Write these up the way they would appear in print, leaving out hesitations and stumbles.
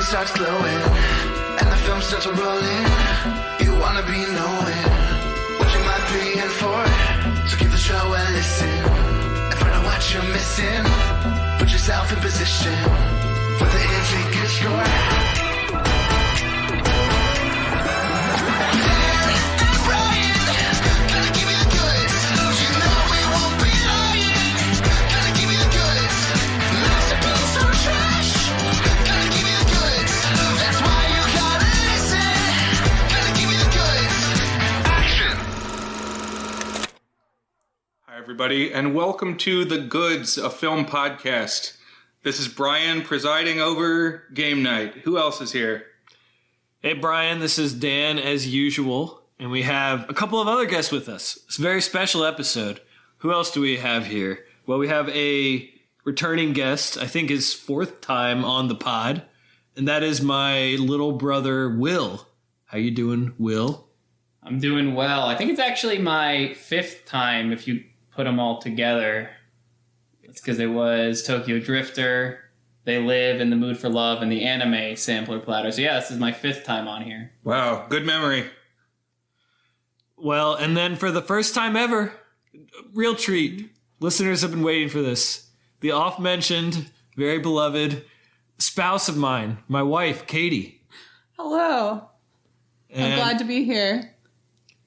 starts glowing, and the film starts rolling. You wanna be knowing what you might be in for. So give the show a listen and find out what you're missing. Put yourself in position for the in-ticket score. Everybody, and welcome to The Goods, a film podcast. This is Brian presiding over game night. Who else is here? Hey, Brian, this is Dan as usual, and we have a couple of other guests with us. It's a very special episode. Who else do we have here? Well, we have a returning guest, I think his fourth time on the pod, and that is my little brother, Will. How you doing, Will? I'm doing well. I think it's actually my fifth time if you put them all together. It's because it was Tokyo Drifter, They Live, In the Mood for Love, and the anime sampler platter. So yeah, this is my fifth time on here. Wow, good memory. Well, and then for the first time ever, real treat. Listeners have been waiting for this. The oft-mentioned, very beloved spouse of mine, my wife, Katie. Hello. I'm glad to be here.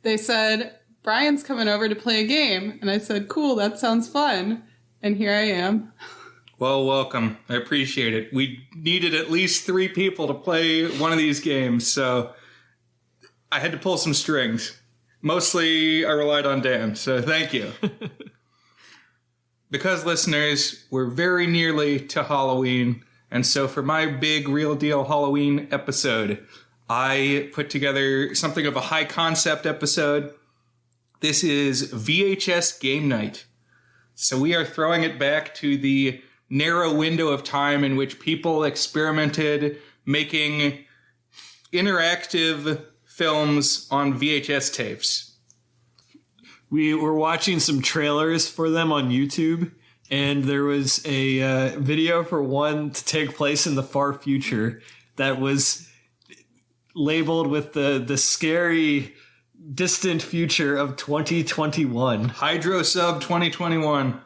They said, Brian's coming over to play a game. And I said, cool, that sounds fun. And here I am. Well, welcome. I appreciate it. We needed at least 3 people to play one of these games, so I had to pull some strings. Mostly I relied on Dan, so thank you. Because, listeners, we're very nearly to Halloween, and so for my big Real Deal Halloween episode, I put together something of a high-concept episode. This is VHS Game Night. So we are throwing it back to the narrow window of time in which people experimented making interactive films on VHS tapes. We were watching some trailers for them on YouTube, and there was a video for one to take place in the far future that was labeled with the scary distant future of 2021. Hydro Sub 2021.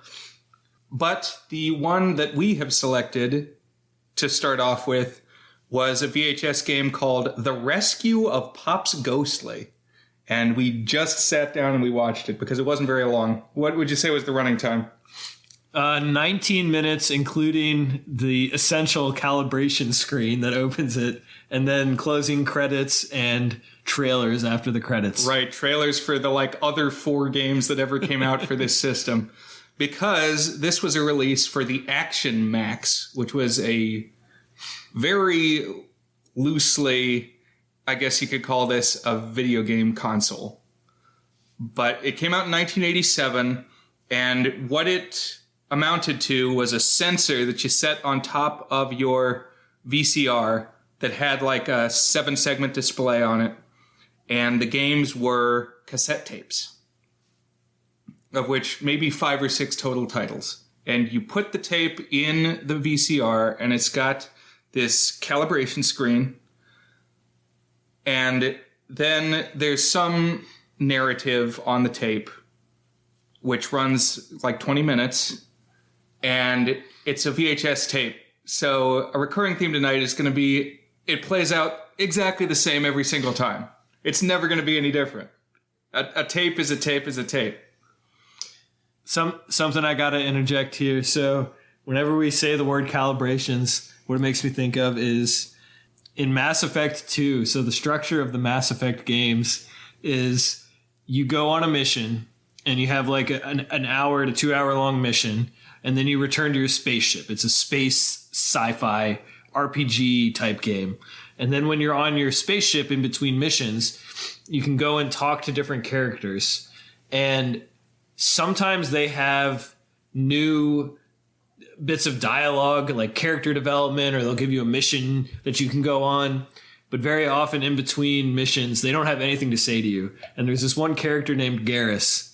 But the one that we have selected to start off with was a VHS game called The Rescue of Pops Ghostly. And we just sat down and we watched it because it wasn't very long. What would you say was the running time? 19 minutes, including the essential calibration screen that opens it, and then closing credits and trailers after the credits. Right, trailers for the other 4 games that ever came out for this system. Because this was a release for the Action Max, which was a very loosely, I guess you could call this a video game console. But it came out in 1987, and what it amounted to was a sensor that you set on top of your VCR that had a 7-segment display on it. And the games were cassette tapes, of which maybe 5 or 6 total titles. And you put the tape in the VCR, and it's got this calibration screen. And then there's some narrative on the tape, which runs 20 minutes. And it's a VHS tape. So a recurring theme tonight is going to be, it plays out exactly the same every single time. It's never going to be any different. A tape is a tape is a tape. Something I got to interject here. So whenever we say the word calibrations, what it makes me think of is in Mass Effect 2. So the structure of the Mass Effect games is you go on a mission and you have an hour to 2 hour long mission. And then you return to your spaceship. It's a space sci-fi RPG type game. And then when you're on your spaceship in between missions, you can go and talk to different characters. And sometimes they have new bits of dialogue, like character development, or they'll give you a mission that you can go on. But very often in between missions, they don't have anything to say to you. And there's this one character named Garrus.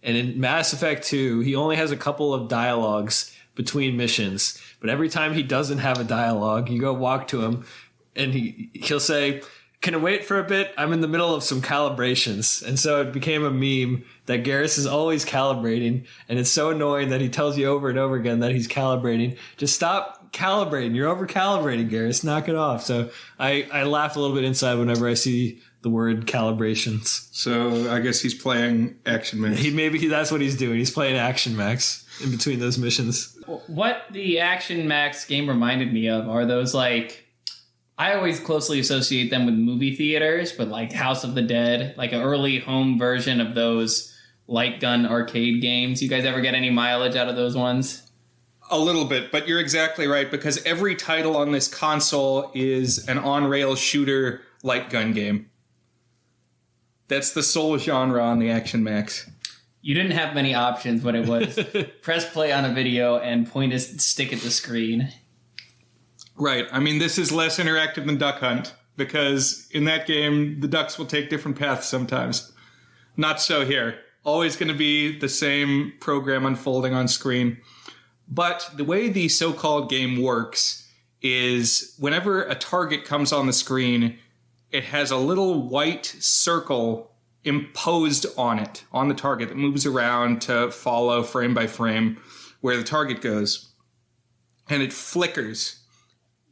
And in Mass Effect 2, he only has a couple of dialogues between missions. But every time he doesn't have a dialogue, you go walk to him, and he'll say, "Can I wait for a bit? I'm in the middle of some calibrations." And so it became a meme that Garrus is always calibrating, and it's so annoying that he tells you over and over again that he's calibrating. Just stop calibrating. You're over calibrating, Garrus. Knock it off. So I laugh a little bit inside whenever I see the word calibrations. So I guess he's playing Action Max. That's what he's doing. He's playing Action Max in between those missions. What the Action Max game reminded me of are those, like, I always closely associate them with movie theaters, but like House of the Dead, like an early home version of those light gun arcade games. You guys ever get any mileage out of those ones? A little bit, but you're exactly right, because every title on this console is an on-rail shooter light gun game. That's the sole genre on the Action Max. You didn't have many options when it was press play on a video and point a stick at the screen. Right. I mean, this is less interactive than Duck Hunt, because in that game, the ducks will take different paths sometimes. Not so here. Always going to be the same program unfolding on screen. But the way the so-called game works is whenever a target comes on the screen, it has a little white circle imposed on it, on the target, that moves around to follow frame by frame where the target goes. And it flickers.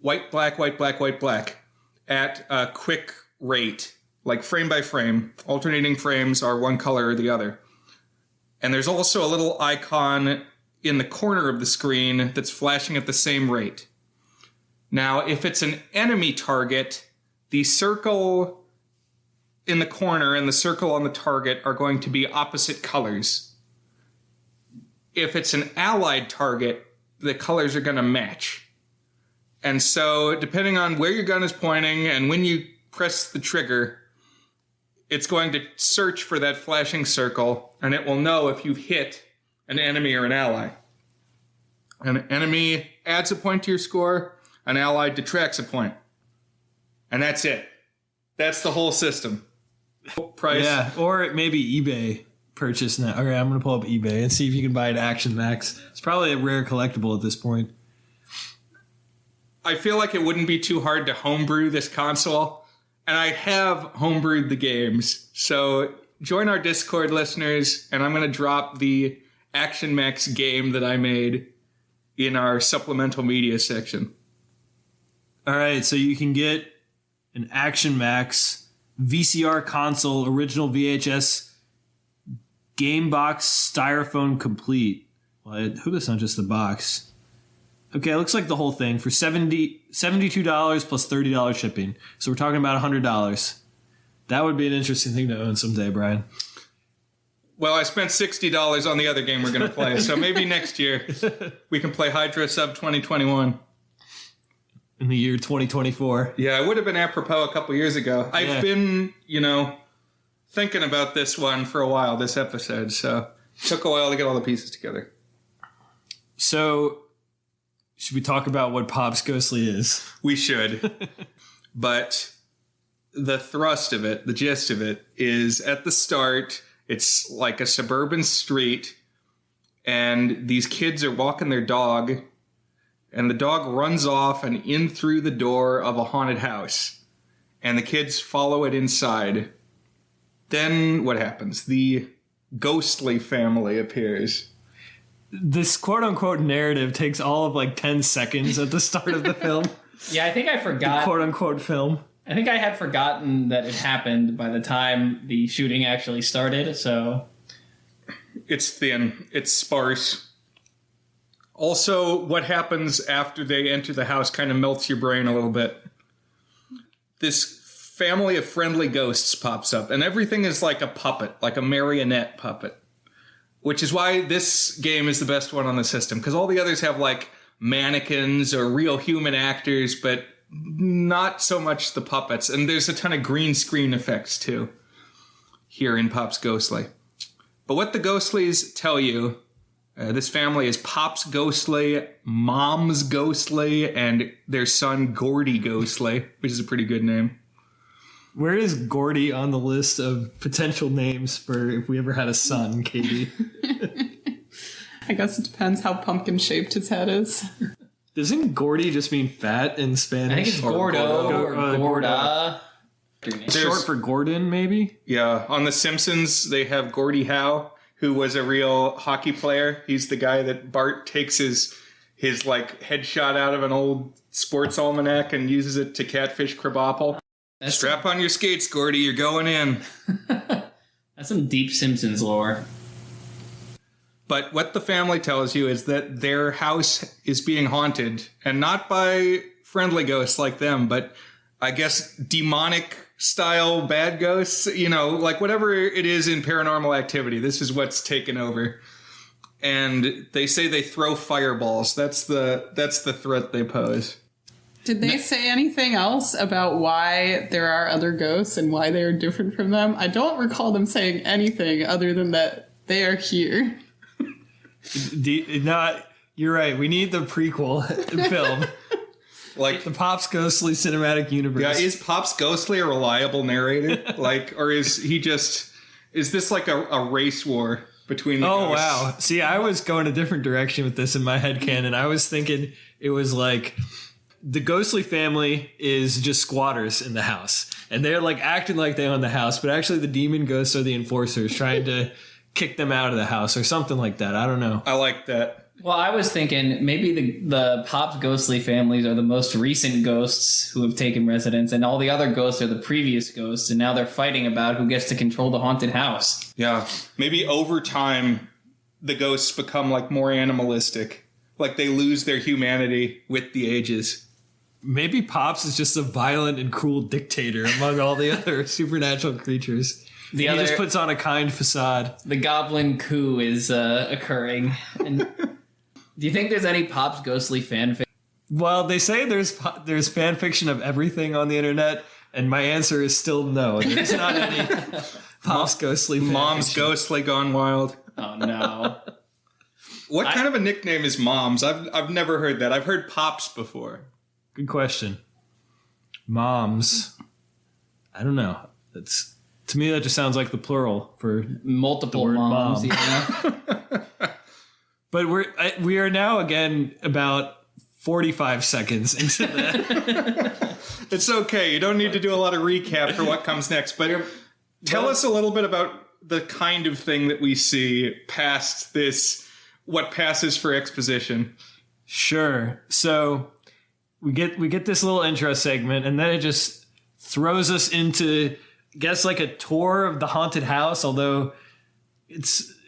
White, black, white, black, white, black at a quick rate, like frame by frame. Alternating frames are one color or the other. And there's also a little icon in the corner of the screen that's flashing at the same rate. Now, if it's an enemy target, the circle in the corner and the circle on the target are going to be opposite colors. If it's an allied target, the colors are going to match. And so, depending on where your gun is pointing and when you press the trigger, it's going to search for that flashing circle, and it will know if you've hit an enemy or an ally. An enemy adds a point to your score, an ally detracts a point. And that's it. That's the whole system. Price. Yeah, or maybe eBay purchase now. Okay, I'm going to pull up eBay and see if you can buy an Action Max. It's probably a rare collectible at this point. I feel like it wouldn't be too hard to homebrew this console, and I have homebrewed the games. So join our Discord, listeners, and I'm going to drop the Action Max game that I made in our supplemental media section. All right, so you can get an Action Max VCR console, original VHS, game box, styrofoam complete. Well, I hope it's not just the box. Okay, it looks like the whole thing for $72 plus $30 shipping. So we're talking about $100. That would be an interesting thing to own someday, Brian. Well, I spent $60 on the other game we're going to play, so maybe next year we can play Hydra Sub 2021. In the year 2024. Yeah, it would have been apropos a couple years ago. I've been, thinking about this one for a while, this episode, so it took a while to get all the pieces together. So, should we talk about what Pops Ghostly is? We should. But the thrust of it, the gist of it, is at the start, it's like a suburban street, and these kids are walking their dog, and the dog runs off and in through the door of a haunted house. And the kids follow it inside. Then what happens? The ghostly family appears. This quote-unquote narrative takes all of like 10 seconds at the start of the film. Yeah, I think I forgot. The quote-unquote film. I think I had forgotten that it happened by the time the shooting actually started, so... It's thin. It's sparse. Also, what happens after they enter the house kind of melts your brain a little bit. This family of friendly ghosts pops up, and everything is like a puppet, like a marionette puppet. Which is why this game is the best one on the system, because all the others have like mannequins or real human actors, but not so much the puppets. And there's a ton of green screen effects, too, here in Pop's Ghostly. But what the Ghostlies tell you... this family is Pop's Ghostly, Mom's Ghostly, and their son Gordy Ghostly, which is a pretty good name. Where is Gordy on the list of potential names for if we ever had a son, Katie? I guess it depends how pumpkin-shaped his head is. Doesn't Gordy just mean fat in Spanish? I think it's Gordo or Gorda. Short for Gordon, maybe? Yeah, on The Simpsons, they have Gordie Howe, who was a real hockey player. He's the guy that Bart takes his like headshot out of an old sports almanac and uses it to catfish Krabappel. Strap on your skates, Gordy, you're going in. That's some deep Simpsons lore. But what the family tells you is that their house is being haunted, and not by friendly ghosts like them, but I guess demonic style bad ghosts, like whatever it is in Paranormal Activity. This is what's taken over. And they say they throw fireballs. That's the threat they pose. Did they say anything else about why there are other ghosts and why they are different from them? I don't recall them saying anything other than that they are here. You're right. We need the prequel film. Like the Pop's Ghostly Cinematic Universe. Yeah, is Pop's Ghostly a reliable narrator? Or is this like a race war between the ghosts? Wow. See, I was going a different direction with this in my headcanon. I was thinking it was like the Ghostly family is just squatters in the house. And they're like acting like they own the house, but actually the demon ghosts are the enforcers trying to kick them out of the house or something like that. I don't know. I like that. Well, I was thinking maybe the Pop's ghostly families are the most recent ghosts who have taken residence, and all the other ghosts are the previous ghosts, and now they're fighting about who gets to control the haunted house. Yeah. Maybe over time, the ghosts become like more animalistic. Like they lose their humanity with the ages. Maybe Pops is just a violent and cruel dictator among all the other supernatural creatures. He just puts on a kind facade. The goblin coup is occurring. And do you think there's any Pop's ghostly fanfic? Well, they say there's fan fiction of everything on the internet, and my answer is still no. There's not any Pop's ghostly fan Mom's fiction. Ghostly Gone Wild. Oh, no. What kind of a nickname is Mom's? I've never heard that. I've heard Pops before. Good question. Moms. I don't know. To me, that just sounds like the plural for multiple the word moms. mom. Yeah. But we are now again about 45 seconds into that. It's okay. You don't need to do a lot of recap for what comes next. But tell us a little bit about the kind of thing that we see past this, what passes for exposition. Sure. So we get this little intro segment, and then it just throws us into, I guess, like a tour of the haunted house, although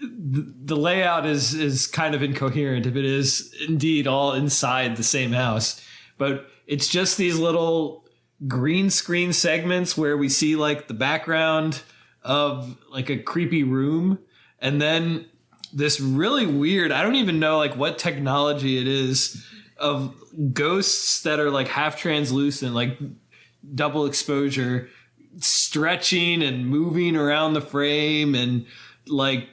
the layout is kind of incoherent if it is indeed all inside the same house. But it's just these little green screen segments where we see like the background of like a creepy room, and then this really weird, I don't even know like what technology it is, of ghosts that are like half translucent, like double exposure, stretching and moving around the frame, and like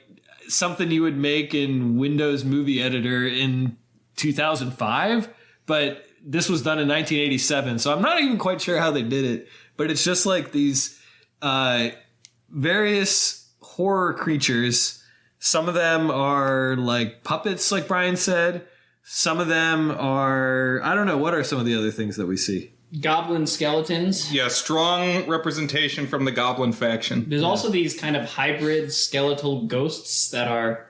something you would make in Windows Movie Editor in 2005, but this was done in 1987, so I'm not even quite sure how they did it. But it's just like these various horror creatures. Some of them are like puppets, like Brian said. Some of them are, I don't know, what are some of the other things that we see? Goblin skeletons. Yeah, strong representation from the Goblin faction. There's also these kind of hybrid skeletal ghosts that are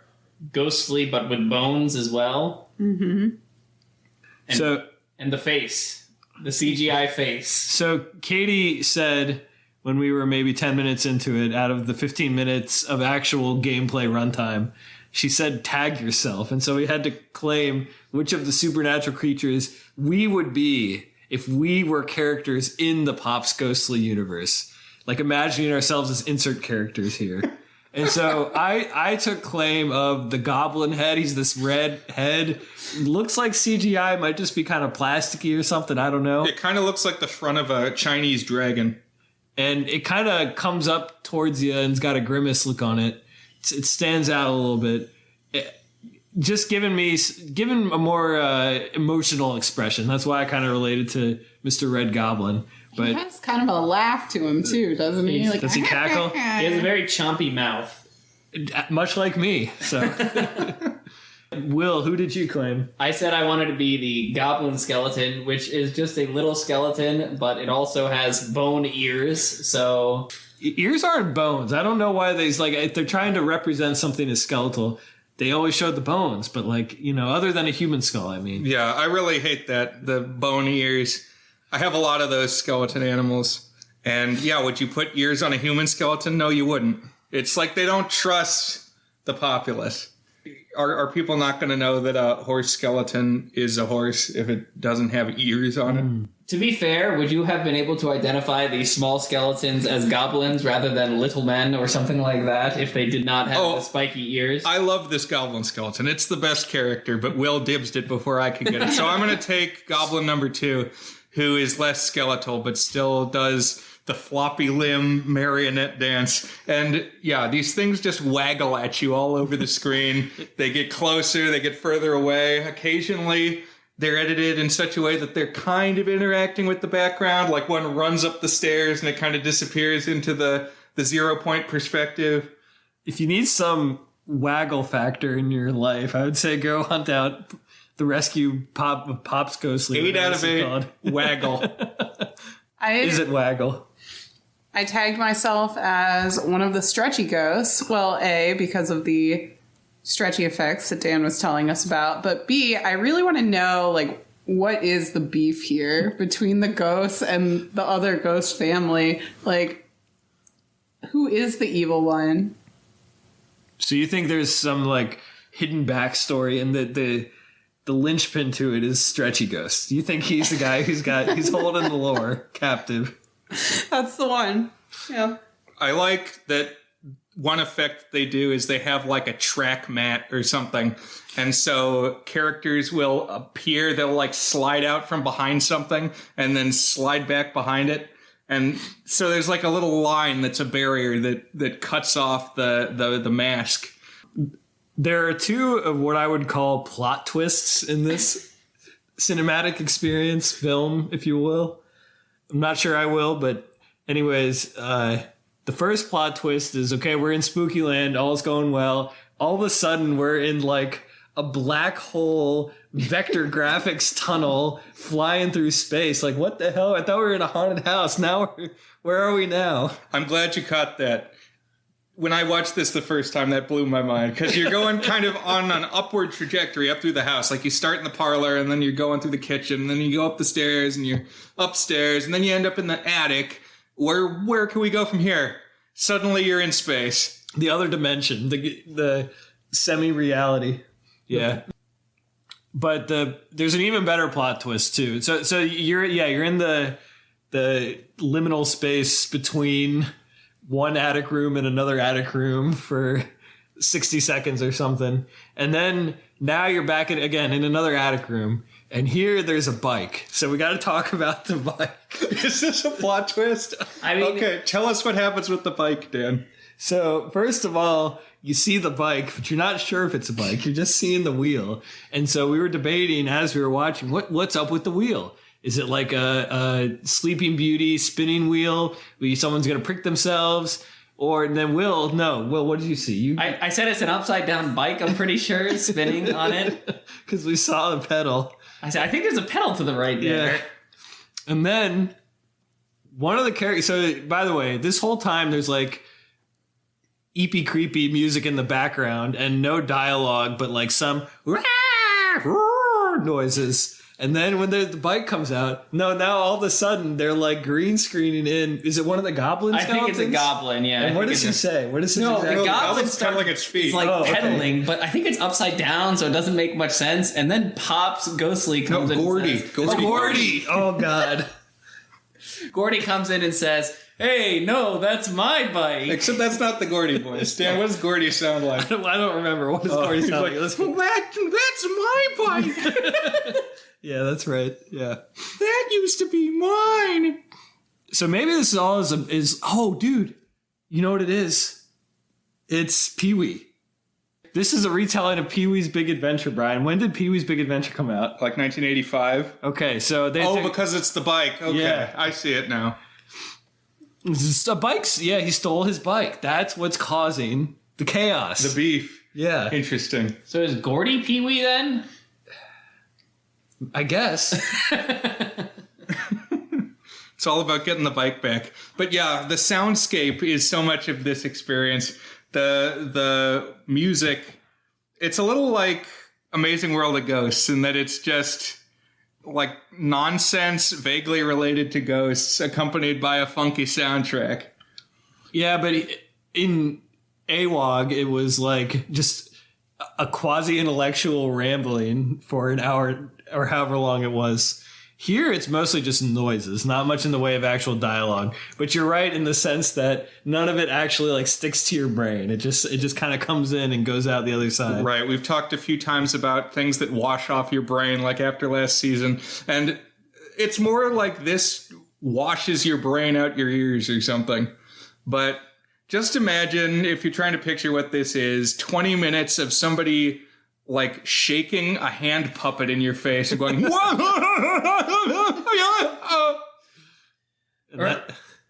ghostly but with bones as well. Mm-hmm. And the face. The CGI face. So Katie said when we were maybe 10 minutes into it, out of the 15 minutes of actual gameplay runtime, she said, tag yourself. And so we had to claim which of the supernatural creatures we would be if we were characters in the Pop's Ghostly universe. Like imagining ourselves as insert characters here. And so I took claim of the goblin head. He's this red head. Looks like CGI, might just be kind of plasticky or something. I don't know. It kind of looks like the front of a Chinese dragon. And it kind of comes up towards you and's got a grimace look on it. It stands out a little bit. Just given a more emotional expression. That's why I kind of related to Mr. Red Goblin. But He has kind of a laugh to him, too, doesn't he? Like, does he cackle? He has a very chompy mouth. Much like me. So Will, who did you claim? I said I wanted to be the goblin skeleton, which is just a little skeleton, but it also has bone ears, so... Ears aren't bones. I don't know why if they're trying to represent something as skeletal, they always showed the bones, but other than a human skull, I mean. Yeah, I really hate that, the bone ears. I have a lot of those skeleton animals. And yeah, would you put ears on a human skeleton? No, you wouldn't. It's like they don't trust the populace. Are people not going to know that a horse skeleton is a horse if it doesn't have ears on it? To be fair, would you have been able to identify these small skeletons as goblins rather than little men or something like that if they did not have the spiky ears? I love this goblin skeleton. It's the best character, but Will dibsed it before I could get it. So I'm going to take goblin number 2, who is less skeletal but still does the floppy limb marionette dance. And yeah, these things just waggle at you all over the screen. They get closer, they get further away. Occasionally, they're edited in such a way that they're kind of interacting with the background. Like one runs up the stairs and it kind of disappears into the 0-point perspective. If you need some waggle factor in your life, I would say go hunt out the rescue Pop's Ghostly. 8 out of 8, waggle. Is it waggle? I tagged myself as one of the stretchy ghosts. Well, A, because of the stretchy effects that Dan was telling us about. But B, I really want to know, what is the beef here between the ghosts and the other ghost family? Who is the evil one? So you think there's some, hidden backstory and the linchpin to it is Stretchy Ghost? Do you think he's the guy he's holding the lore captive? That's the one. Yeah. I like that one effect they do is they have a track mat or something. And so characters will appear, they'll slide out from behind something and then slide back behind it. And so there's a little line that's a barrier that cuts off the mask. There are 2 of what I would call plot twists in this cinematic experience, film, if you will. I'm not sure I will, but anyways, the first plot twist is, okay, we're in Spooky Land, all's going well. All of a sudden, we're in a black hole vector graphics tunnel flying through space. What the hell? I thought we were in a haunted house. Now, where are we now? I'm glad you caught that. When I watched this the first time, that blew my mind because you're going kind of on an upward trajectory up through the house. You start in the parlor and then you're going through the kitchen and then you go up the stairs and you're upstairs and then you end up in the attic. Where can we go from here? Suddenly you're in space. The other dimension, the semi-reality. Yeah. But there's an even better plot twist too. So you're in the liminal space between one attic room and another attic room for 60 seconds or something. And then now you're back again in another attic room. And here there's a bike. So we got to talk about the bike. Is this a plot twist? Okay, tell us what happens with the bike, Dan. So first of all, you see the bike, but you're not sure if it's a bike. You're just seeing the wheel. And so we were debating as we were watching, what's up with the wheel? Is it like a Sleeping Beauty spinning wheel where someone's going to prick themselves? Or then Will, what did you see? I said it's an upside down bike, I'm pretty sure, spinning on it. Because we saw the pedal. I said, I think there's a pedal to the right there. Yeah. And then one of the characters, so by the way, this whole time there's eepy creepy music in the background and no dialogue, but some noises. And then when the bike comes out, now all of a sudden they're green screening in. Is it one of the goblins? I think it's a goblin, yeah. And what does he say? What is it? No, the goblin kind of its feet. It's pedaling, but I think it's upside down, so it doesn't make much sense. And then Pop's Ghostly comes in. Gordy. Gordy. Oh, God. Gordy comes in and says, hey, no, that's my bike. Except that's not the Gordy voice. Dan, what does Gordy sound like? I don't remember. What does Gordy sound like? That's my bike. Yeah, that's right. Yeah. That used to be mine. So maybe this all is oh, dude, you know what it is? It's Pee-wee. This is a retelling of Pee-wee's Big Adventure, Brian. When did Pee-wee's Big Adventure come out? 1985. Okay, so because it's the bike. Okay, yeah. I see it now. It's a bike's, he stole his bike. That's what's causing the chaos. The beef. Yeah, Interesting. So is Gordy Pee-wee then? I guess. It's all about getting the bike back. But yeah, the soundscape is so much of this experience. The music, it's a little like Amazing World of Ghosts in that it's just like nonsense vaguely related to ghosts accompanied by a funky soundtrack. Yeah, but in AWOG, it was like just a quasi-intellectual rambling for an hour or however long it was. Here, it's mostly just noises, not much in the way of actual dialogue. But you're right in the sense that none of it actually like sticks to your brain. It just kind of comes in and goes out the other side. Right. We've talked a few times about things that wash off your brain, like after last season. And it's more like this washes your brain out your ears or something. But just imagine, if you're trying to picture what this is, 20 minutes of somebody like shaking a hand puppet in your face and going,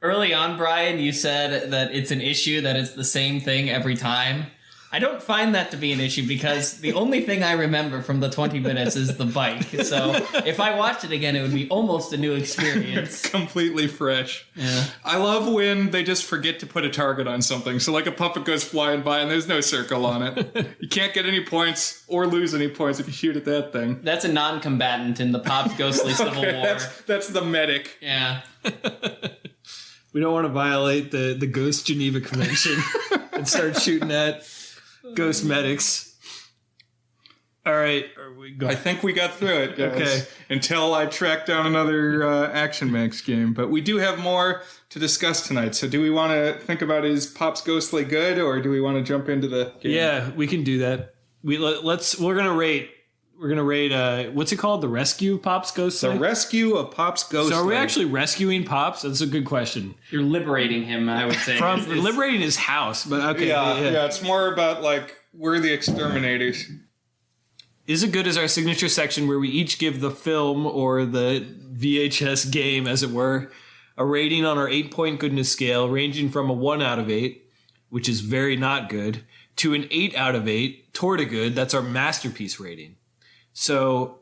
Early on, Brian, you said that it's an issue, that it's the same thing every time. I don't find that to be an issue because the only thing I remember from the 20 minutes is the bike. So if I watched it again, it would be almost a new experience. Completely fresh. Yeah. I love when they just forget to put a target on something. So like a puppet goes flying by and there's no circle on it. You can't get any points or lose any points if you shoot at that thing. That's a non-combatant in the Pop's Ghostly Civil War. That's the medic. Yeah. We don't want to violate the Ghost Geneva Convention and start shooting at ghost medics. All right. I think we got through it, guys. Okay. Until I track down another Action Max game. But we do have more to discuss tonight. So do we want to think about is Pop's Ghostly good, or do we want to jump into the game? Yeah, we can do that. We're gonna rate. What's it called? The Rescue of Pop's Ghostly? The Rescue of Pop's Ghostly. So are we actually rescuing Pops? That's a good question. You're liberating him, I would say. From liberating his house, but okay. Yeah, it's more about like we're the exterminators. Is it good as our signature section where we each give the film or the VHS game, as it were, a rating on our 8-point goodness scale, ranging from a 1 out of 8, which is very not good, to an 8 out of 8, toward a good. That's our masterpiece rating. So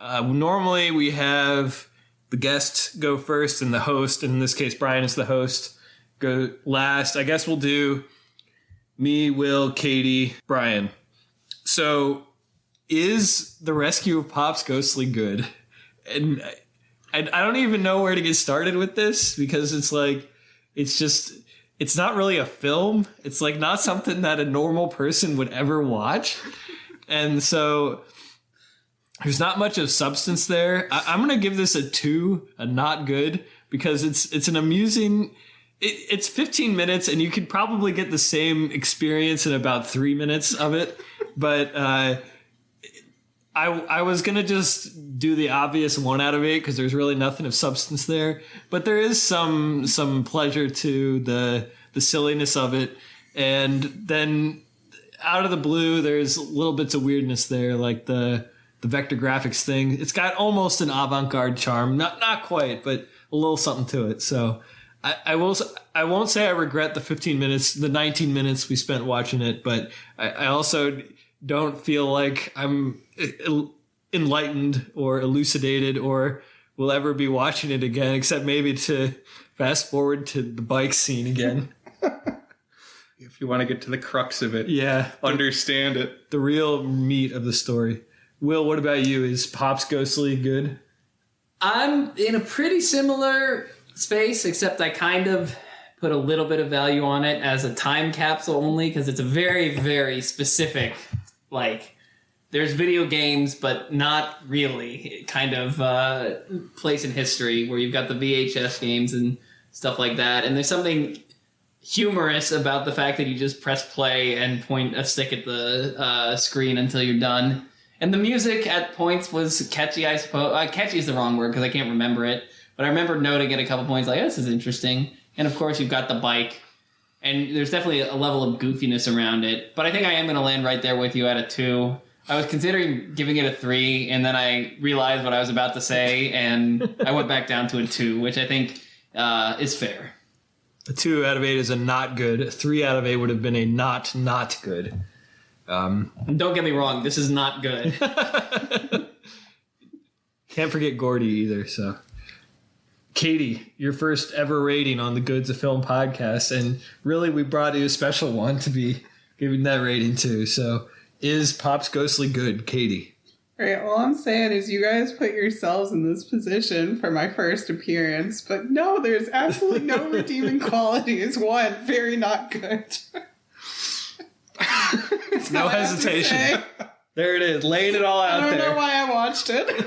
normally we have the guest go first and the host, and in this case Brian is the host, go last. I guess we'll do me, Will, Katie, Brian. So is The Rescue of Pop's Ghostly good? And I don't even know where to get started with this, because it's like, it's not really a film. It's like not something that a normal person would ever watch. And so there's not much of substance there. I'm going to give this a 2, a not good, because it's an amusing. It's 15 minutes, and you could probably get the same experience in about 3 minutes of it. But I was going to just do the obvious 1 out of 8 because there's really nothing of substance there. But there is some pleasure to the silliness of it. And then out of the blue, there's little bits of weirdness there, like the vector graphics thing. It's got almost an avant-garde charm. Not quite, but a little something to it. So I won't say I regret the 15 minutes, the 19 minutes we spent watching it, but I also don't feel like I'm enlightened or elucidated or will ever be watching it again, except maybe to fast forward to the bike scene again. If you want to get to the crux of it. Yeah. Understand it. The real meat of the story. Will, what about you? Is Pop's Ghostly good? I'm in a pretty similar space, except I kind of put a little bit of value on it as a time capsule only, because it's a very, very specific, like, there's video games, but not really kind of place in history where you've got the VHS games and stuff like that. And there's something humorous about the fact that you just press play and point a stick at the screen until you're done. And the music at points was catchy, I suppose. Catchy is the wrong word because I can't remember it. But I remember noting at a couple points, like, this is interesting. And of course, you've got the bike. And there's definitely a level of goofiness around it. But I think I am going to land right there with you at a 2. I was considering giving it a 3, and then I realized what I was about to say, and I went back down to a 2, which I think is fair. A 2 out of 8 is a not good. A 3 out of 8 would have been a not good. Don't get me wrong, this is not good. Can't forget Gordy either, so. Katie, your first ever rating on the Goods of Film podcast, and really we brought you a special one to be giving that rating to. So, is Pops Ghostly good, Katie? Right, all I'm saying is you guys put yourselves in this position for my first appearance, but no, there's absolutely no redeeming qualities. One, very not good. No hesitation. There it is, laying it all out there. I don't know why I watched it.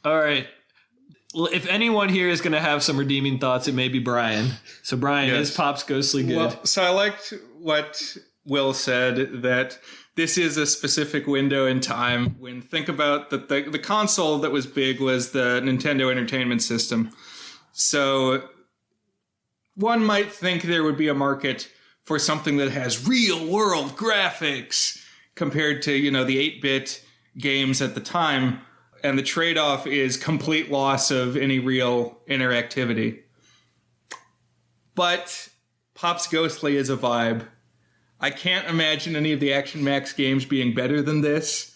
All right. If anyone here is going to have some redeeming thoughts, it may be Brian. So, Brian, Yes. is Pops Ghostly good? Well, so I liked what Will said, that this is a specific window in time when think about that the console that was big was the Nintendo Entertainment System. So one might think there would be a market for something that has real world graphics compared to, the 8-bit games at the time. And the trade-off is complete loss of any real interactivity. But Pops Ghostly is a vibe. I can't imagine any of the Action Max games being better than this.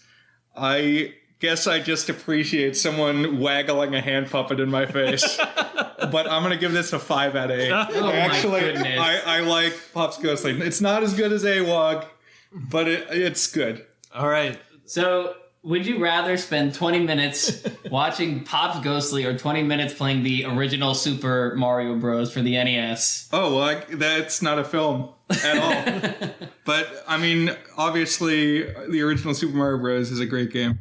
I guess I just appreciate someone waggling a hand puppet in my face. But I'm going to give this a 5 out of 8. Actually, my goodness. I like Pops Ghostly. It's not as good as AWOG, but it's good. All right. So, would you rather spend 20 minutes watching Pops Ghostly or 20 minutes playing the original Super Mario Bros. For the NES? Oh, well, that's not a film at all. But, I mean, obviously, the original Super Mario Bros. Is a great game.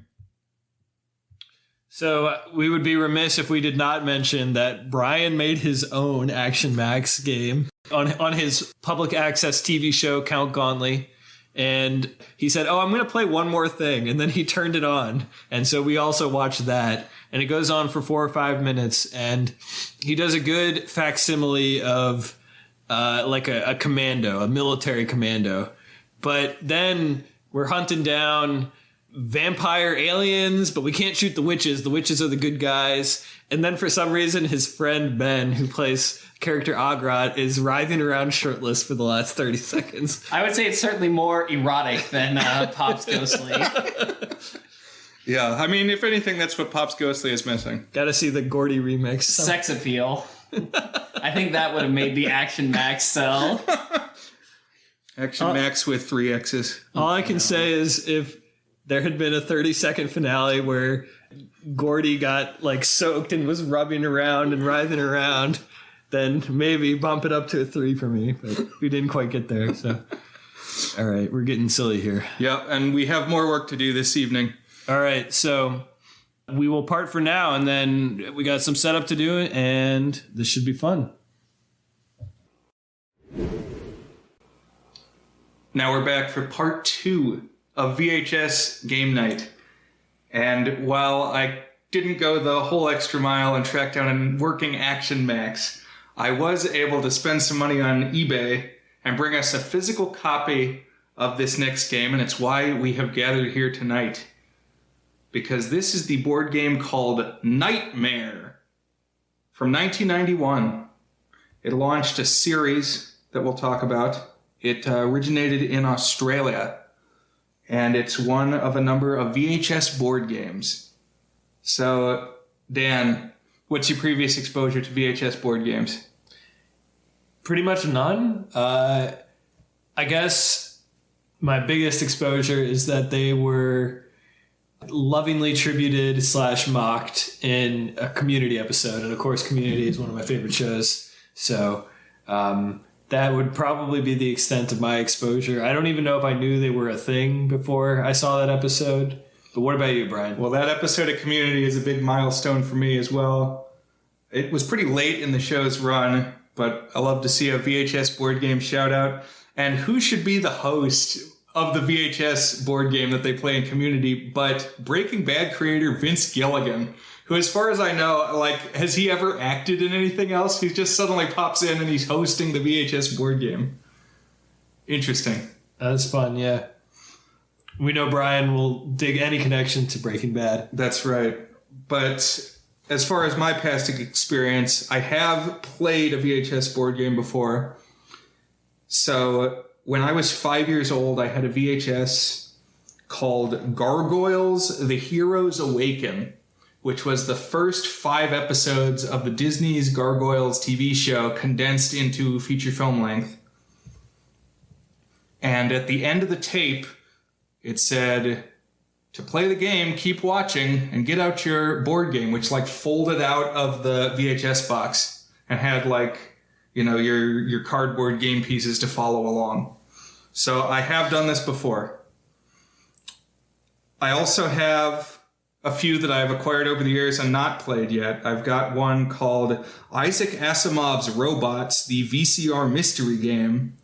So we would be remiss if we did not mention that Brian made his own Action Max game on his public access TV show, Count Gonley. And he said, I'm going to play one more thing. And then he turned it on. And so we also watched that. And it goes on for 4 or 5 minutes. And he does a good facsimile of like a commando, a military commando. But then we're hunting down vampire aliens, but we can't shoot the witches. The witches are the good guys. And then for some reason, his friend Ben, who plays character Agrat, is writhing around shirtless for the last 30 seconds. I would say it's certainly more erotic than Pops Ghostly. Yeah, I mean, if anything, that's what Pops Ghostly is missing. Gotta see the Gordy remix. Sex appeal. I think that would have made the Action Max sell. Action Max with 3 X's. All I can say is if there had been a 30-second finale where Gordy got like soaked and was rubbing around and writhing around, then maybe bump it up to a 3 for me. But we didn't quite get there. So, all right, we're getting silly here. Yeah, and we have more work to do this evening. All right, so we will part for now, and then we got some setup to do, and this should be fun. Now we're back for part 2 of VHS Game Night. And while I didn't go the whole extra mile and track down a working Action Max, I was able to spend some money on eBay and bring us a physical copy of this next game, and it's why we have gathered here tonight. Because this is the board game called Nightmare from 1991. It launched a series that we'll talk about. It originated in Australia, and it's one of a number of VHS board games. So, Dan, what's your previous exposure to VHS board games? Pretty much none. I guess my biggest exposure is that they were lovingly tributed / mocked in a Community episode. And of course, Community is one of my favorite shows. So that would probably be the extent of my exposure. I don't even know if I knew they were a thing before I saw that episode. But what about you, Brian? Well, that episode of Community is a big milestone for me as well. It was pretty late in the show's run, but I love to see a VHS board game shout out. And who should be the host of the VHS board game that they play in Community but Breaking Bad creator Vince Gilligan, who, as far as I know, has he ever acted in anything else? He just suddenly pops in and he's hosting the VHS board game. Interesting. That's fun, yeah. We know Brian will dig any connection to Breaking Bad. That's right. But as far as my past experience, I have played a VHS board game before. So when I was 5 years old, I had a VHS called Gargoyles, The Heroes Awaken, which was the first 5 episodes of the Disney's Gargoyles TV show condensed into feature film length. And at the end of the tape, it said, to play the game, keep watching and get out your board game, which like folded out of the VHS box and had like, you know, your cardboard game pieces to follow along. So I have done this before. I also have a few that I've acquired over the years and not played yet. I've got one called Isaac Asimov's Robots, the VCR mystery game,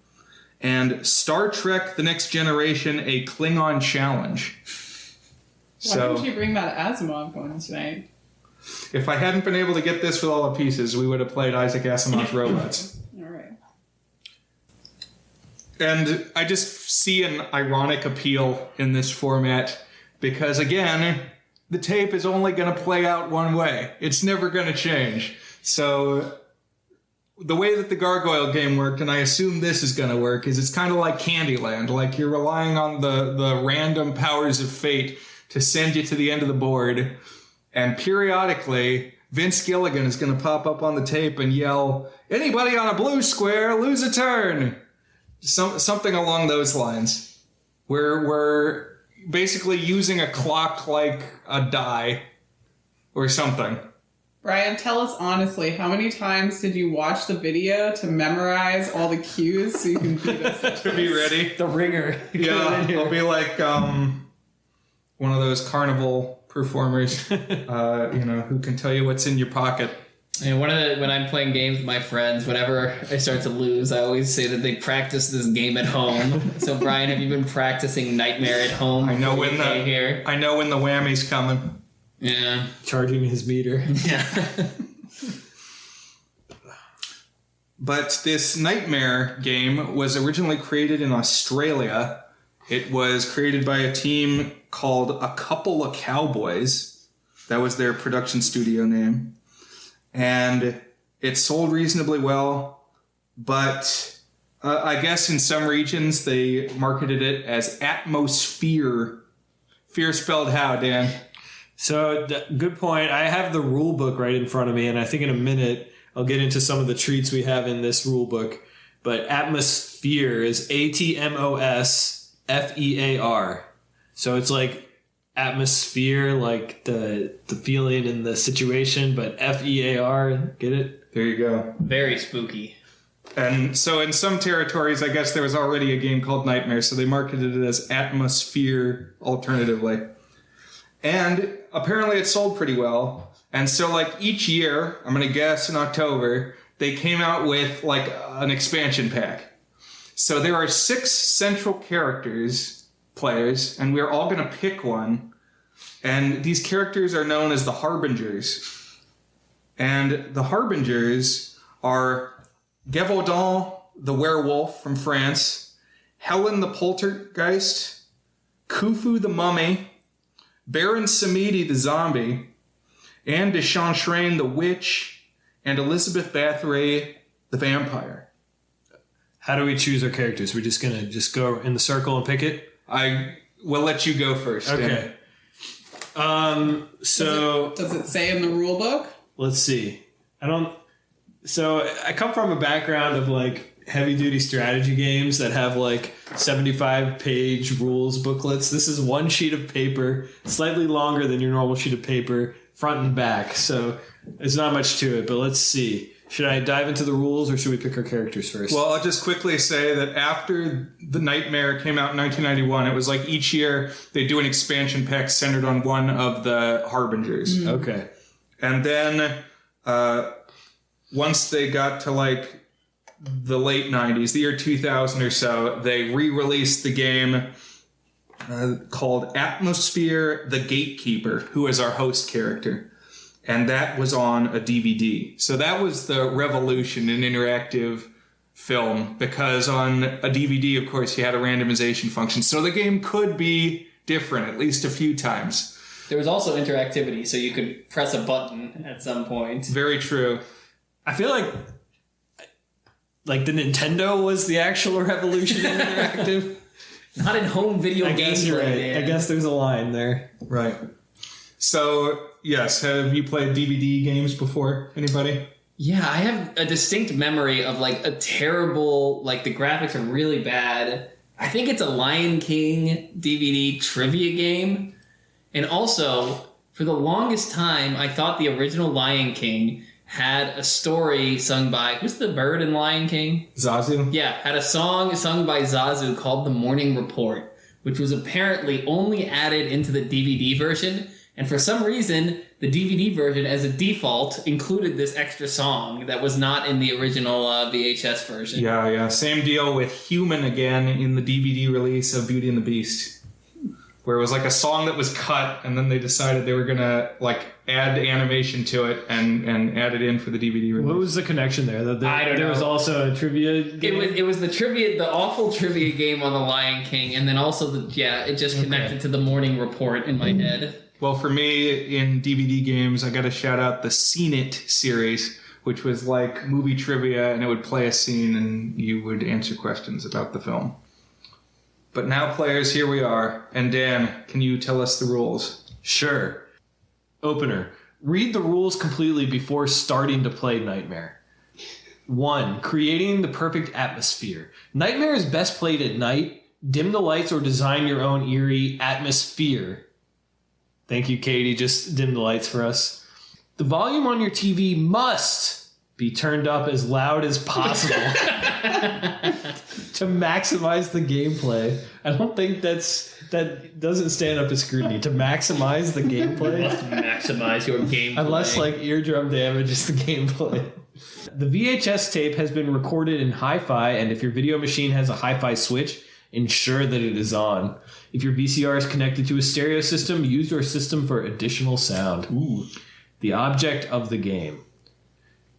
and Star Trek The Next Generation, a Klingon Challenge. Why didn't you bring that Asimov one tonight? If I hadn't been able to get this with all the pieces, we would have played Isaac Asimov's Robots. All right. And I just see an ironic appeal in this format because, again, the tape is only going to play out one way. It's never going to change. So the way that the Gargoyle game worked, and I assume this is going to work, is it's kind of like Candyland. Like you're relying on the random powers of fate to send you to the end of the board. And periodically, Vince Gilligan is going to pop up on the tape and yell, anybody on a blue square, lose a turn. Something along those lines. We're basically using a clock like a die or something. Brian, tell us honestly, how many times did you watch the video to memorize all the cues so you can beat us? To be ready. The ringer. Yeah, I'll be like one of those carnival performers, who can tell you what's in your pocket. And when I'm playing games with my friends, whenever I start to lose, I always say that they practice this game at home. So, Brian, have you been practicing Nightmare at home? I know when the whammy's coming. Yeah, charging his meter. Yeah. But this Nightmare game was originally created in Australia. It was created by a team called A Couple of Cowboys. That was their production studio name. And it sold reasonably well, but I guess in some regions they marketed it as Atmosphere. Fear spelled how, Dan? So, good point. I have the rule book right in front of me, and I think in a minute I'll get into some of the treats we have in this rule book. But Atmosphere is ATMOSFEAR. So it's like atmosphere, like the feeling and the situation, but FEAR, get it? There you go. Very spooky. And so in some territories, I guess there was already a game called Nightmare, so they marketed it as Atmosphere alternatively. And apparently it sold pretty well. And so like each year, I'm going to guess in October, they came out with like an expansion pack. So there are 6 central players, and we're all going to pick one. And these characters are known as the Harbingers. And the Harbingers are Gévaudan, the werewolf from France, Helen the poltergeist, Khufu the mummy, Baron Samedi the zombie, Anne de Chantraine the witch, and Elizabeth Bathory the vampire. How do we choose our characters? We're just going to go in the circle and pick it? I will let you go first. Okay. So Does it say in the rule book? let's see. So I come from a background of like heavy duty strategy games that have like 75-page rules booklets. This is one sheet of paper, slightly longer than your normal sheet of paper, front and back. So there's not much to it, but let's see. Should I dive into the rules or should we pick our characters first? Well, I'll just quickly say that after The Nightmare came out in 1991, it was like each year they do an expansion pack centered on one of the Harbingers. Okay. And then once they got to like the late 90s, the year 2000 or so, they re-released the game called Atmosphere the Gatekeeper, who is our host character. And that was on a DVD. So that was the revolution in interactive film, because on a DVD, of course, you had a randomization function. So the game could be different at least a few times. There was also interactivity, so you could press a button at some point. Very true. I feel like Like the Nintendo was the actual revolution in interactive. Not in home video I guess gameplay, you're right. man. I guess there's a line there. Right. So, yes, have you played DVD games before? Anybody? Yeah, I have a distinct memory of like a terrible, like the graphics are really bad. I think it's a Lion King DVD trivia game. And also, for the longest time, I thought the original Lion King had a story sung by, who's the bird in Lion King? Zazu? Yeah, had a song sung by Zazu called The Morning Report, which was apparently only added into the DVD version. And for some reason, the DVD version, as a default, included this extra song that was not in the original VHS version. Yeah. Same deal with Human again in the DVD release of Beauty and the Beast, where it was like a song that was cut, and then they decided they were going to like add animation to it and add it in for the DVD release. What was the connection there? That I don't there know. was also a trivia game? It was the awful trivia game on the Lion King, and then also it just connected to the Morning Report in my head. Well, for me, in DVD games, I got to shout out the Seen It series, which was like movie trivia, and it would play a scene, and you would answer questions about the film. But now, players, here we are. And Dan, can you tell us the rules? Sure. Opener. Read the rules completely before starting to play Nightmare. 1. Creating the perfect atmosphere. Nightmare is best played at night. Dim the lights or design your own eerie atmosphere. Thank you, Katie. Just dim the lights for us. The volume on your TV must be turned up as loud as possible to maximize the gameplay. I don't think that doesn't stand up to scrutiny. To maximize the gameplay. Maximize your gameplay. Unless like eardrum damage is the gameplay. The VHS tape has been recorded in hi-fi, and if your video machine has a hi-fi switch, ensure that it is on. If your VCR is connected to a stereo system, use your system for additional sound. Ooh. The object of the game.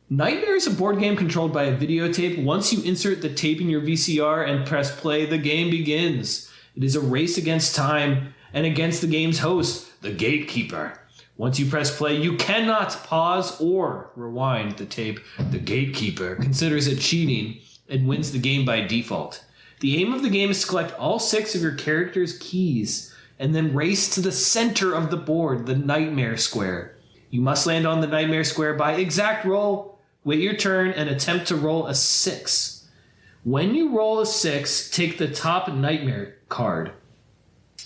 Nightmare is a board game controlled by a videotape. Once you insert the tape in your VCR and press play, the game begins. It is a race against time and against the game's host, the Gatekeeper. Once you press play, you cannot pause or rewind the tape. The Gatekeeper considers it cheating and wins the game by default. The aim of the game is to collect all 6 of your character's keys and then race to the center of the board, the Nightmare Square. You must land on the Nightmare Square by exact roll, wait your turn, and attempt to roll a 6. When you roll a 6, take the top Nightmare card.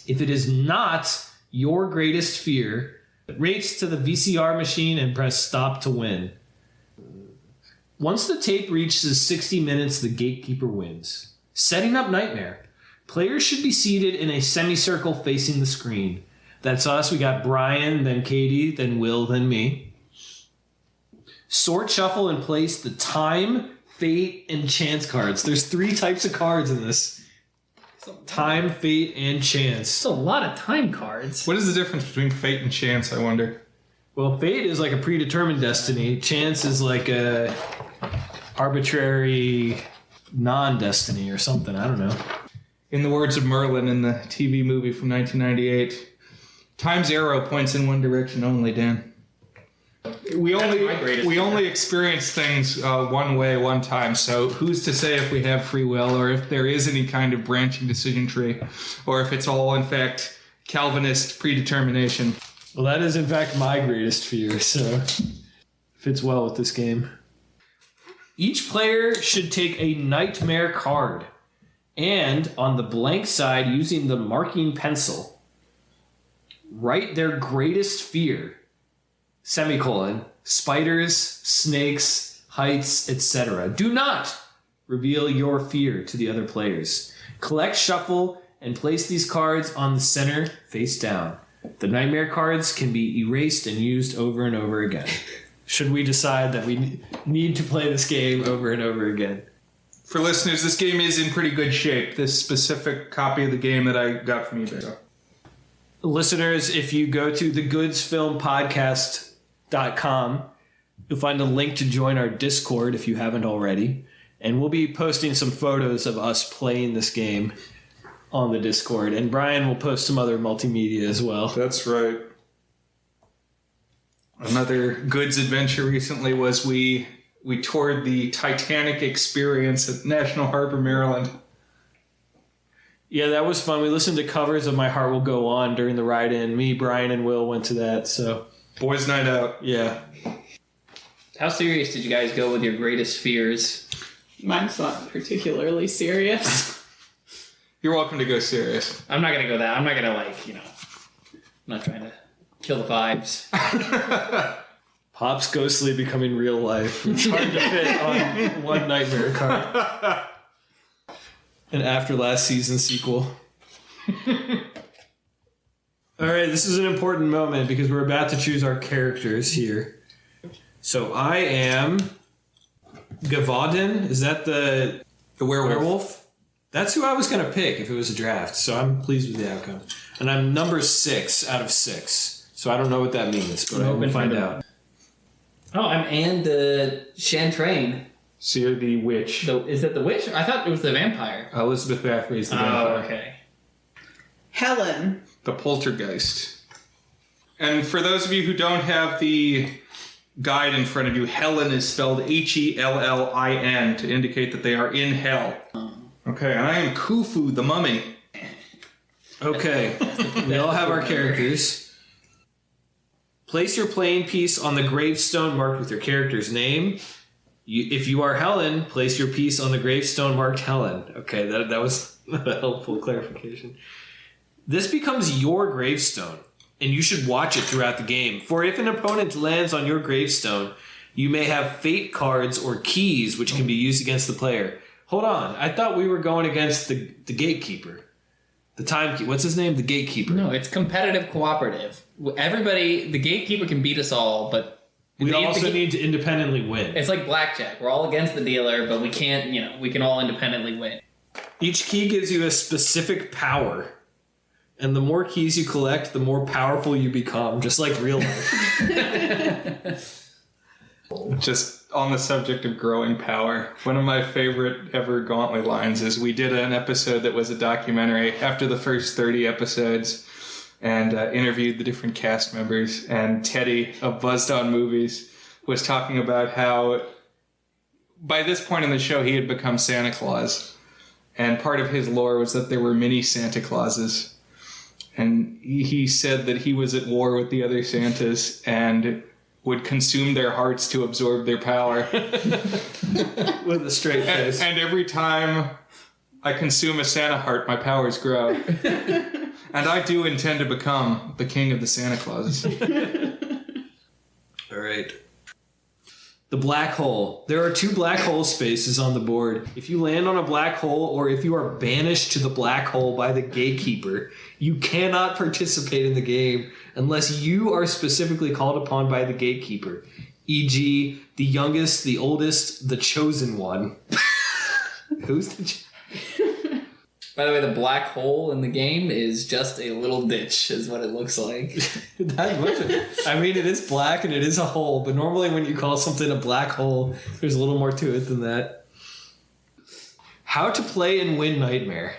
If it is not your greatest fear, race to the VCR machine and press stop to win. Once the tape reaches 60 minutes, the Gatekeeper wins. Setting up Nightmare. Players should be seated in a semicircle facing the screen. That's us. We got Brian, then Katie, then Will, then me. Sort, shuffle, and place the time, fate, and chance cards. There's 3 types of cards in this. Time, fate, and chance. It's a lot of time cards. What is the difference between fate and chance, I wonder? Well, fate is like a predetermined destiny. Chance is like a arbitrary non-destiny or something. I don't know. In the words of Merlin in the TV movie from 1998, time's arrow points in one direction only, Dan. We only experience things one way, one time, so who's to say if we have free will or if there is any kind of branching decision tree or if it's all, in fact, Calvinist predetermination. Well, that is, in fact, my greatest fear, so fits well with this game. Each player should take a Nightmare card and, on the blank side, using the marking pencil, write their greatest fear, semicolon, spiders, snakes, heights, etc. Do not reveal your fear to the other players. Collect, shuffle, and place these cards on the center face down. The Nightmare cards can be erased and used over and over again. Should we decide that we need to play this game over and over again? For listeners, this game is in pretty good shape. This specific copy of the game that I got from eBay. Listeners, if you go to thegoodsfilmpodcast.com, you'll find a link to join our Discord if you haven't already. And we'll be posting some photos of us playing this game on the Discord. And Brian will post some other multimedia as well. That's right. Another goods adventure recently was we we toured the Titanic experience at National Harbor, Maryland. Yeah, that was fun. We listened to covers of My Heart Will Go On during the ride-in. Me, Brian, and Will went to that, so... Boys' night out. Yeah. How serious did you guys go with your greatest fears? Mine's not particularly serious. You're welcome to go serious. I'm not going to go that. I'm not going to, I'm not trying to kill the vibes. Pop's ghostly becoming real life. It's hard to fit on one nightmare card. An after last season sequel. Alright, this is an important moment because we're about to choose our characters here. So I am Gavaden. Is that the werewolf? That's who I was going to pick if it was a draft, so I'm pleased with the outcome. And I'm number 6 out of 6. So I don't know what that means, but I'm going to find out. Oh, I'm Anne the Chantrain. So you're the witch. Is that the witch? I thought it was the vampire. Elizabeth Bathory is the vampire. Oh, okay. Helen. The poltergeist. And for those of you who don't have the guide in front of you, Helen is spelled Hellin to indicate that they are in hell. Okay, and I am Khufu the mummy. Okay, we all have our characters. Place your playing piece on the gravestone marked with your character's name. If you are Helen, place your piece on the gravestone marked Helen. Okay, that was a helpful clarification. This becomes your gravestone, and you should watch it throughout the game. For if an opponent lands on your gravestone, you may have fate cards or keys which can be used against the player. Hold on, I thought we were going against the Gatekeeper. What's his name? The Gatekeeper. No, it's competitive cooperative. Everybody, the Gatekeeper can beat us all, but... We also need to independently win. It's like blackjack. We're all against the dealer, but we can't, we can all independently win. Each key gives you a specific power. And the more keys you collect, the more powerful you become, just like real life. Just on the subject of growing power, one of my favorite ever Gauntlet lines is we did an episode that was a documentary after the first 30 episodes and interviewed the different cast members. And Teddy of Buzzed On Movies was talking about how by this point in the show he had become Santa Claus. And part of his lore was that there were many Santa Clauses. And he said that he was at war with the other Santas and would consume their hearts to absorb their power. With a straight face. And every time I consume a Santa heart, my powers grow. And I do intend to become the king of the Santa Clauses. All right. The black hole. There are 2 black hole spaces on the board. If you land on a black hole or if you are banished to the black hole by the Gatekeeper, you cannot participate in the game unless you are specifically called upon by the Gatekeeper, e.g., the youngest, the oldest, the chosen one. Who's the... By the way, the black hole in the game is just a little ditch, is what it looks like. I mean, it is black and it is a hole, but normally when you call something a black hole, there's a little more to it than that. How to play and win Nightmare.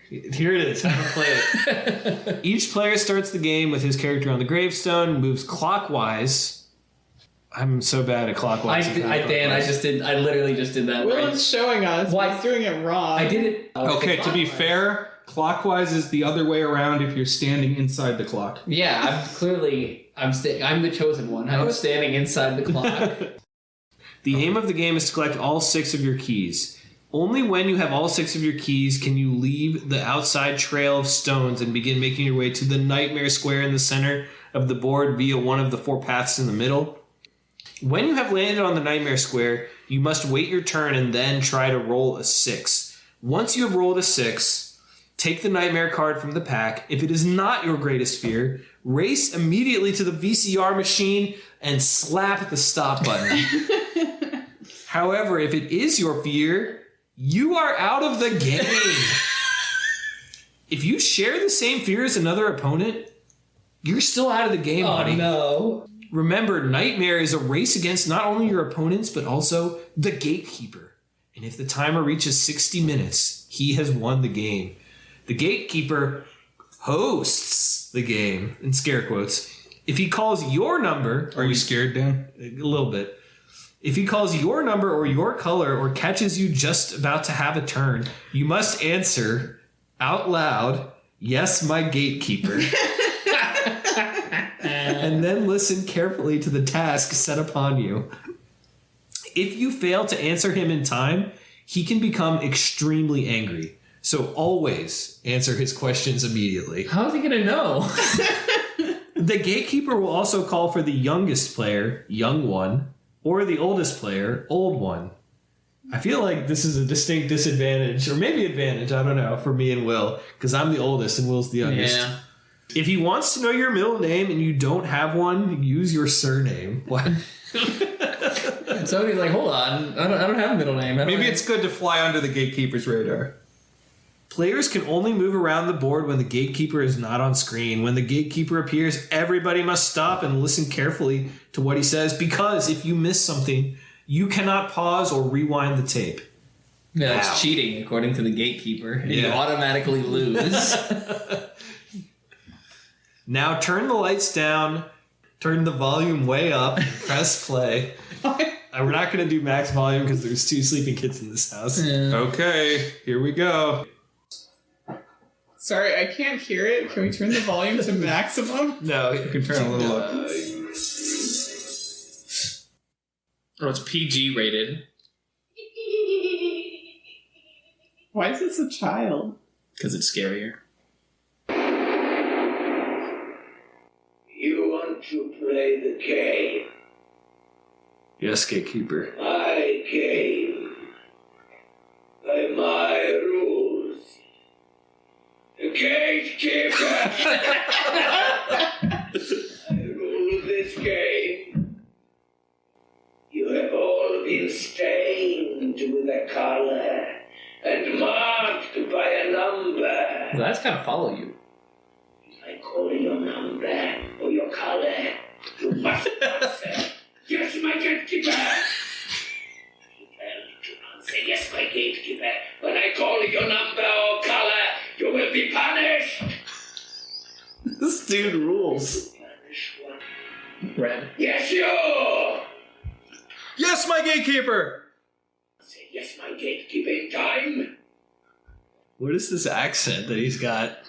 Here it is, how to play it. Each player starts the game with his character on the gravestone, moves clockwise. I'm so bad at clockwise. I literally just did that. Will is showing us. Why? He's doing it wrong. I did it. Okay, to be fair, clockwise is the other way around if you're standing inside the clock. Yeah, I'm the chosen one. I'm standing inside the clock. The aim of the game is to collect all 6 of your keys. Only when you have all 6 of your keys can you leave the outside trail of stones and begin making your way to the Nightmare Square in the center of the board via one of the 4 paths in the middle. When you have landed on the Nightmare Square, you must wait your turn and then try to roll a 6. Once you have rolled a 6, take the Nightmare card from the pack. If it is not your greatest fear, race immediately to the VCR machine and slap the stop button. However, if it is your fear, you are out of the game. If you share the same fear as another opponent, you're still out of the game, buddy. No. Remember, Nightmare is a race against not only your opponents, but also the Gatekeeper. And if the timer reaches 60 minutes, he has won the game. The Gatekeeper hosts the game, in scare quotes. If he calls your number... Are you scared, Dan? A little bit. If he calls your number or your color or catches you just about to have a turn, you must answer out loud, "Yes, my gatekeeper." And then listen carefully to the task set upon you. If you fail to answer him in time, he can become extremely angry. So always answer his questions immediately. How's he gonna know? The gatekeeper will also call for the youngest player, young one, or the oldest player, old one. I feel like this is a distinct disadvantage, or maybe advantage, I don't know, for me and Will, because I'm the oldest and Will's the youngest. Yeah. If he wants to know your middle name and you don't have one, use your surname. What? Somebody's like, hold on, I don't have a middle name. Maybe it's good to fly under the gatekeeper's radar. Players can only move around the board when the gatekeeper is not on screen. When the gatekeeper appears, everybody must stop and listen carefully to what he says, because if you miss something, you cannot pause or rewind the tape. Yeah, that's Wow. cheating, according to the gatekeeper. And you Yeah. automatically lose. Now turn the lights down, turn the volume way up, and press play. We're not going to do max volume because there's 2 sleeping kids in this house. Okay, here we go. Sorry, I can't hear it. Can we turn the volume to maximum? No, You can turn a little up. Oh, it's PG rated. Why is this a child? Because it's scarier. You want to play the game? Yes, gatekeeper. My game. By my rules. The Gatekeeper! I rule this game. You have all been stained with a color and marked by a number. Well, that's gotta follow you. If I call your number or your color, you must answer. Yes, my gatekeeper! You fail to answer yes, my gatekeeper. When I call your number or color, you will be punished. This dude rules. Punish one. Red. Yes, you! Yes, my gatekeeper! Say yes, my gatekeeper in time. What is this accent that he's got?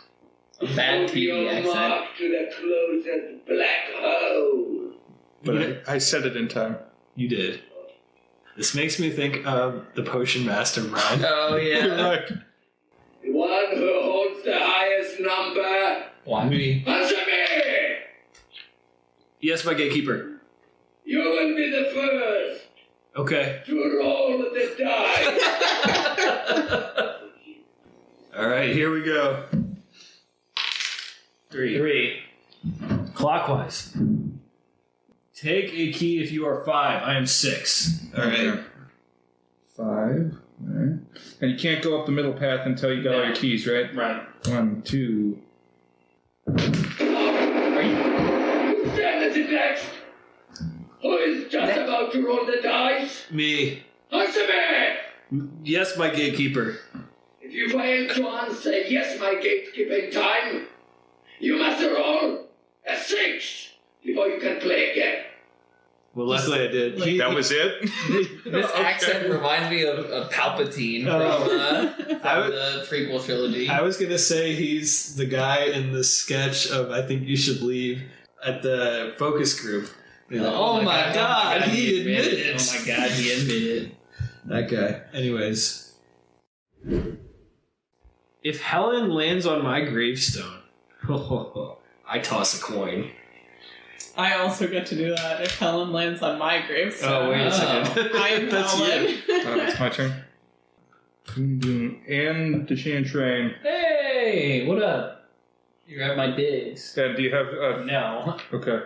A bad Put TV your accent. mark to the closest black hole. But I said it in time. You did. This makes me think of the Potion Master Brian. Oh, yeah. Right. The one who holds the highest number. Why me? Answer me! Yes, my gatekeeper. You will be the first Okay. to roll the dice. All right, here we go. 3. Clockwise. Take a key if you are 5. I am 6. All right. 5. Alright. And you can't go up the middle path until you got all your keys, right? Right. 1, 2. Who stands next? Who is just about to roll the dice? Me. Answer me! Yes, my gatekeeper. If you fail to answer yes, my gatekeeper in time, you must roll a 6 before you can play again. Well, luckily I did. That was it? This accent reminds me of Palpatine from the prequel trilogy. I was going to say he's the guy in the sketch of I Think You Should Leave at the focus group. You know, Oh my god, he admitted it. Oh my god, he admitted it. That guy. Anyways. If Helen lands on my gravestone, I toss a coin. I also get to do that if Helen lands on my gravestone. Oh, wait a second. I'm That's Helen. you. It's my turn. And Deshantrain. Hey, what up? You have my digs. Dad, do you have... No. Okay.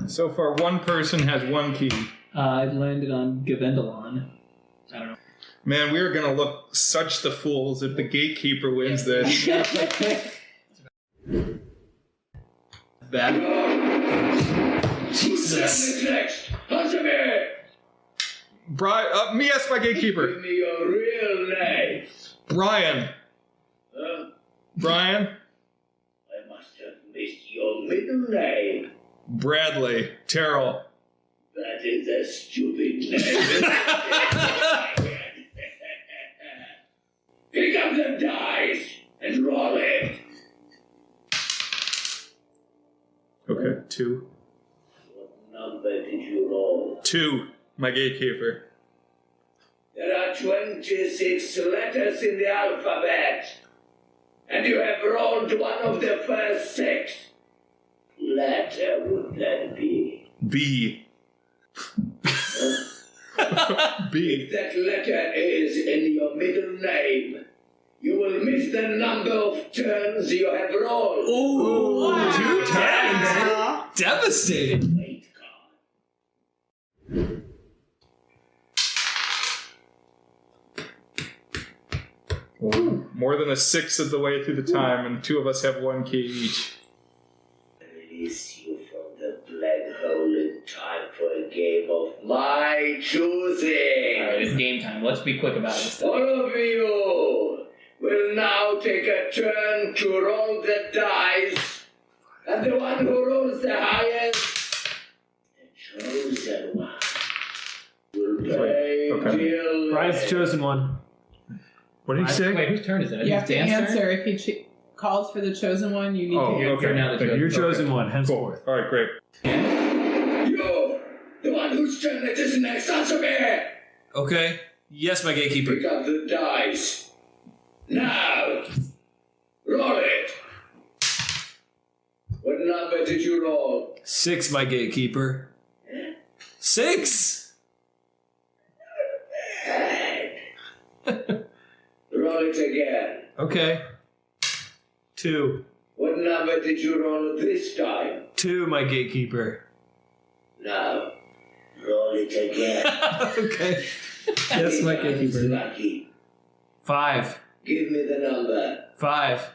So far, one person has one key. I landed on Gavendalon. I don't know. Man, we are going to look such the fools if the gatekeeper wins this. Bad. Who stands next? Answer me! Brian, me, yes, my gatekeeper. Give me your real name. Brian. Huh? Brian. I must have missed your middle name. Bradley. Terrell. That is a stupid name. Pick up the dice and roll it. Okay, 2. What number did you roll? 2, my gatekeeper. There are 26 letters in the alphabet, and you have rolled one of the first 6. Letter would that be? B. B. If that letter is in your middle name, you will miss the number of turns you have rolled. Ooh, 2 times. Devastating. Wait, card. More than a sixth of the way through the time, and 2 of us have 1 key each. Release you from the black hole in time for a game of my choosing. All right, it's game time. Let's be quick about this. All of you will now take a turn to roll the dice, and the one who rolls the highest, the chosen one, will play Okay. till Brian's the chosen one. What did you say? Wait, whose turn is it? You have to Dan's turn? answer. If he calls for the chosen one, you need Oh, to. You're now the chosen. You're chosen one, Cool. henceforth. All right, great. you, the one whose turn it is next, answer me. Okay. Yes, my gatekeeper. Pick up the dice. Now, roll it. What number did you roll? 6, my gatekeeper. 6! Roll it again. Okay. 2. What number did you roll this time? 2, my gatekeeper. Now, roll it again. Okay. Yes, my It's gatekeeper. lucky. 5. Give me the number. 5.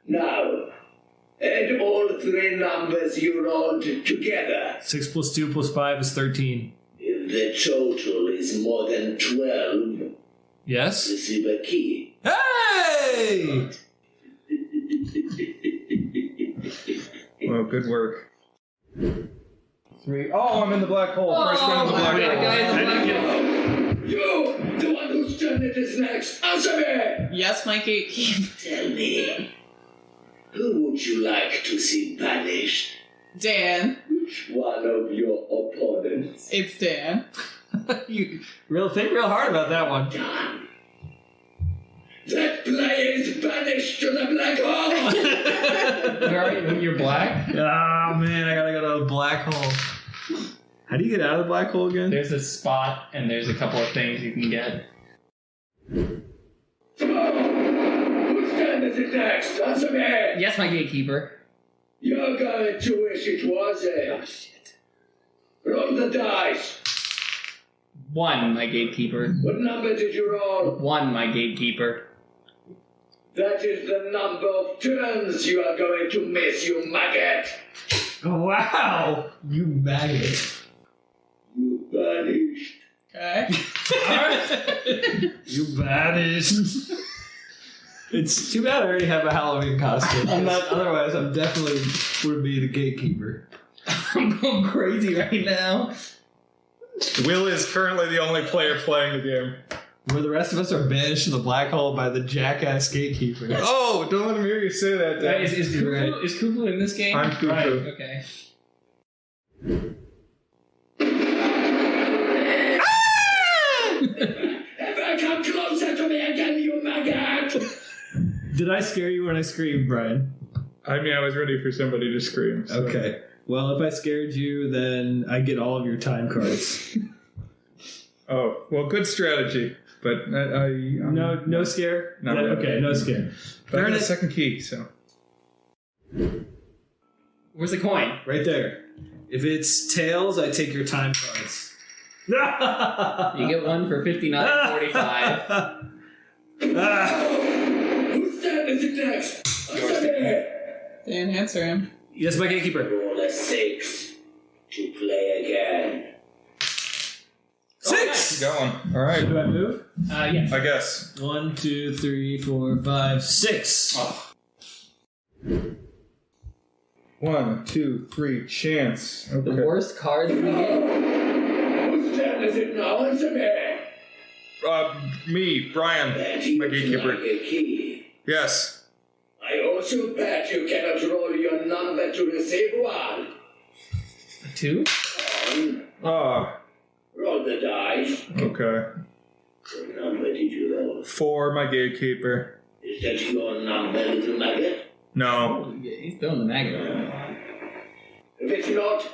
Now, add all 3 numbers you rolled together. 6 plus 2 plus 5 is 13. If the total is more than 12, Yes? receive a key. Hey! Well, good work. 3. Oh, I'm in the black hole. First one in the black we had a guy in the hole. black hole. You, the one whose turn it is next, answer me! Yes, my gatekeeper. Tell me, who would you like to see banished? Dan. Which one of your opponents? It's Dan. You think real hard about that one. Done. That player is banished to the black hole! Where are you? You're black? Oh, man, I gotta go to the black hole. How do you get out of the black hole again? There's a spot, and there's a couple of things you can get. Whose turn is it next? Answer me! Yes, my gatekeeper. You're going to wish it was Oh, it. shit. Roll the dice. 1, my gatekeeper. What number did you roll? 1, my gatekeeper. That is the number of turns you are going to miss, you maggot. Wow! You maggot. You banished. Okay. You banished. It's too bad I already have a Halloween costume. Otherwise, I'm definitely would be the gatekeeper. I'm going crazy right now. Will is currently the only player playing the game. Where the rest of us are banished to the black hole by the jackass gatekeeper. Oh, don't let him hear you say that, Dan. Is Kufu, is Kufu in this game? I'm Kufu. Right, okay. Ever come closer to me again, you maggot? Did I scare you when I screamed, Brian? I mean, I was ready for somebody to scream. So. Okay. Well, if I scared you, then I get all of your time cards. Oh, well, good strategy. But I'm No scare? Not really. Okay, no scare. But I got a second key, so. Where's the coin? Right there. If it's tails, I take your time cards. You get 1 for 59.45. Whose turn is it next? Answer me. Dan, answer him. Yes, my gatekeeper. Roll a 6 to play again. 6! Going. All right. Do I move? Yes. I guess. 1, 2, 3, 4, 5, 6. Oh. 1, 2, 3, chance. Okay. The worst cards in the game. turn is it now? Answer me. Me, Brian, my gatekeeper. Like a key. Yes. I also bet you cannot roll your number to receive one. 2? Oh, Roll the dice. okay. What number did you roll? 4, my gatekeeper. Is that your number, little maggot? No. He's throwing the maggot around. If it's not,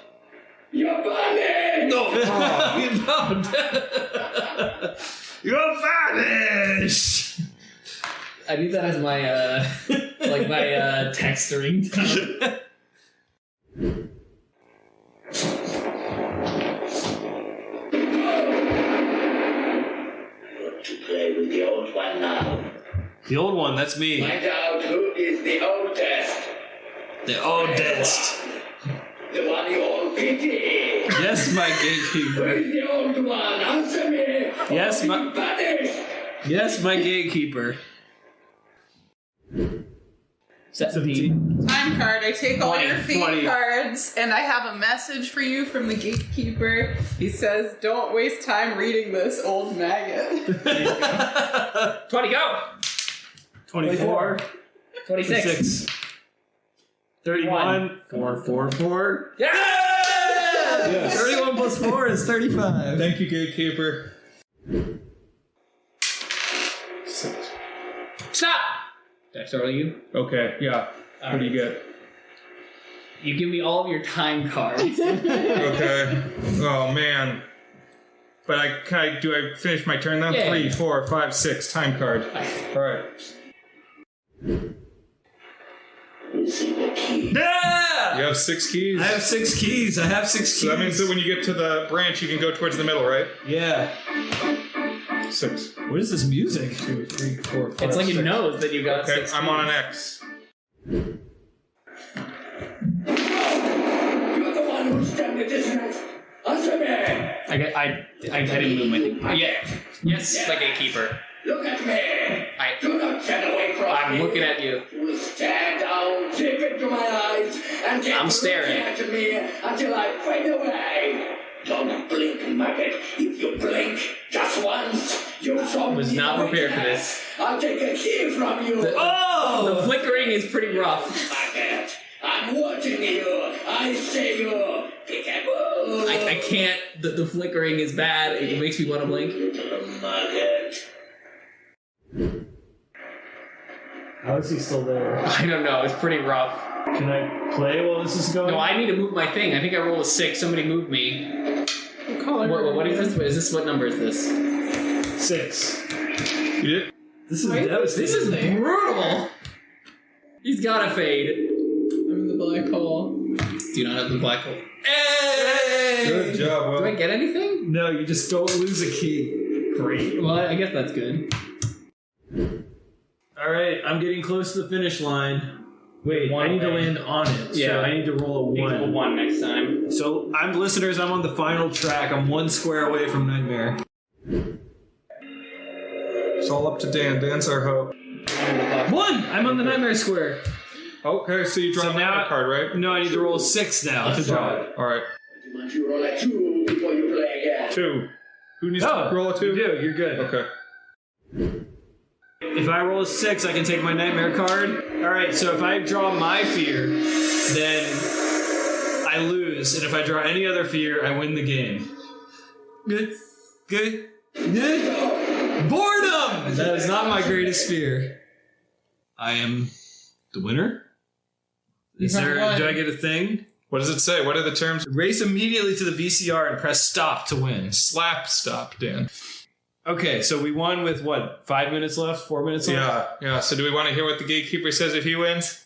you're banished! No. You're banished. I need that as my like my text ringtone. To play with the old one now. The old one, that's me. Find out who is the oldest. The oldest. The one you all pity. Yes, my Who gatekeeper. is the old one? Answer me. Yes, Or my- be banished. Yes, my gatekeeper. 17. Time card. I take all 20, your fate 20. cards, and I have a message for you from the gatekeeper. He says, "Don't waste time reading this, old maggot." 20, go! 24. 26. 31. 4, 4, 4. Yeah! Yes. 31 plus 4 is 35. Thank you, gatekeeper. Stop! Did I start with you? Okay, yeah. What do you get? You give me all of your time cards. Okay. Oh man. But do I finish my turn now? Yeah. 3, 4, 5, 6 time card. All right. Receive a key. Yeah! You have 6 keys. I have 6 keys. I have 6 keys. So that means that when you get to the branch, you can go towards the middle, right? Yeah. 6. What is this music? 2, 3, 4, 5. It's like it 6. knows that you got Okay, 6. I'm on an X. You're the one who stabbed the dissonance. Answer me. I didn't move my thing. Yeah. Yes, my gatekeeper. Look at me. I- Do not turn away from me. I'm looking at you. You will stare down deep into my eyes and keep I'm staring. looking at me until I fade away. Don't blink, maggot. If you blink just once, you show me. Was not prepared for this. I'll take a key from you. The flickering is pretty rough. Maggot, I'm watching you. I see you. Peekaboo. I can't. The flickering is bad. It makes me want to blink. Little maggot. How is he still there? I don't know. It's pretty rough. Can I play while this is going? No, I need to move my thing. I think I rolled a 6. Somebody moved me. What is this? Is this what number is this? 6. You did? This is Wait, devastating. This is brutal. He's got to fade. I'm in the black hole. Do you not have the black hole? Hey! Good job, Do I Will. get anything? No, you just don't lose a key. Great. Well, I guess that's good. All right, I'm getting close to the finish line. Wait, One I need to away. land on it. Yeah. So I need to roll a Maybe 1. we'll 1 next time. So, listeners, I'm on the final track. I'm 1 square away from Nightmare. It's all up to Dan. Dan's our hope. 1! I'm on the Nightmare square. Okay, so you draw So a now- card, right? No, I need to roll 6 now to draw it. All right. Demand you roll a 2 before you play again. 2. Who needs Oh, to roll a 2? you do. You're good. Okay. If I roll a 6, I can take my Nightmare card. All right, so if I draw my fear, then I lose. And if I draw any other fear, I win the game. Good. Good. Good. Boredom! That is not my greatest fear. I am the winner? Is there, do I get a thing? What does it say? What are the terms? Race immediately to the VCR and press stop to win. Slap stop, Dan. Okay, so we won with what, 5 minutes left? 4 minutes left? Yeah. So do we want to hear what the gatekeeper says if he wins?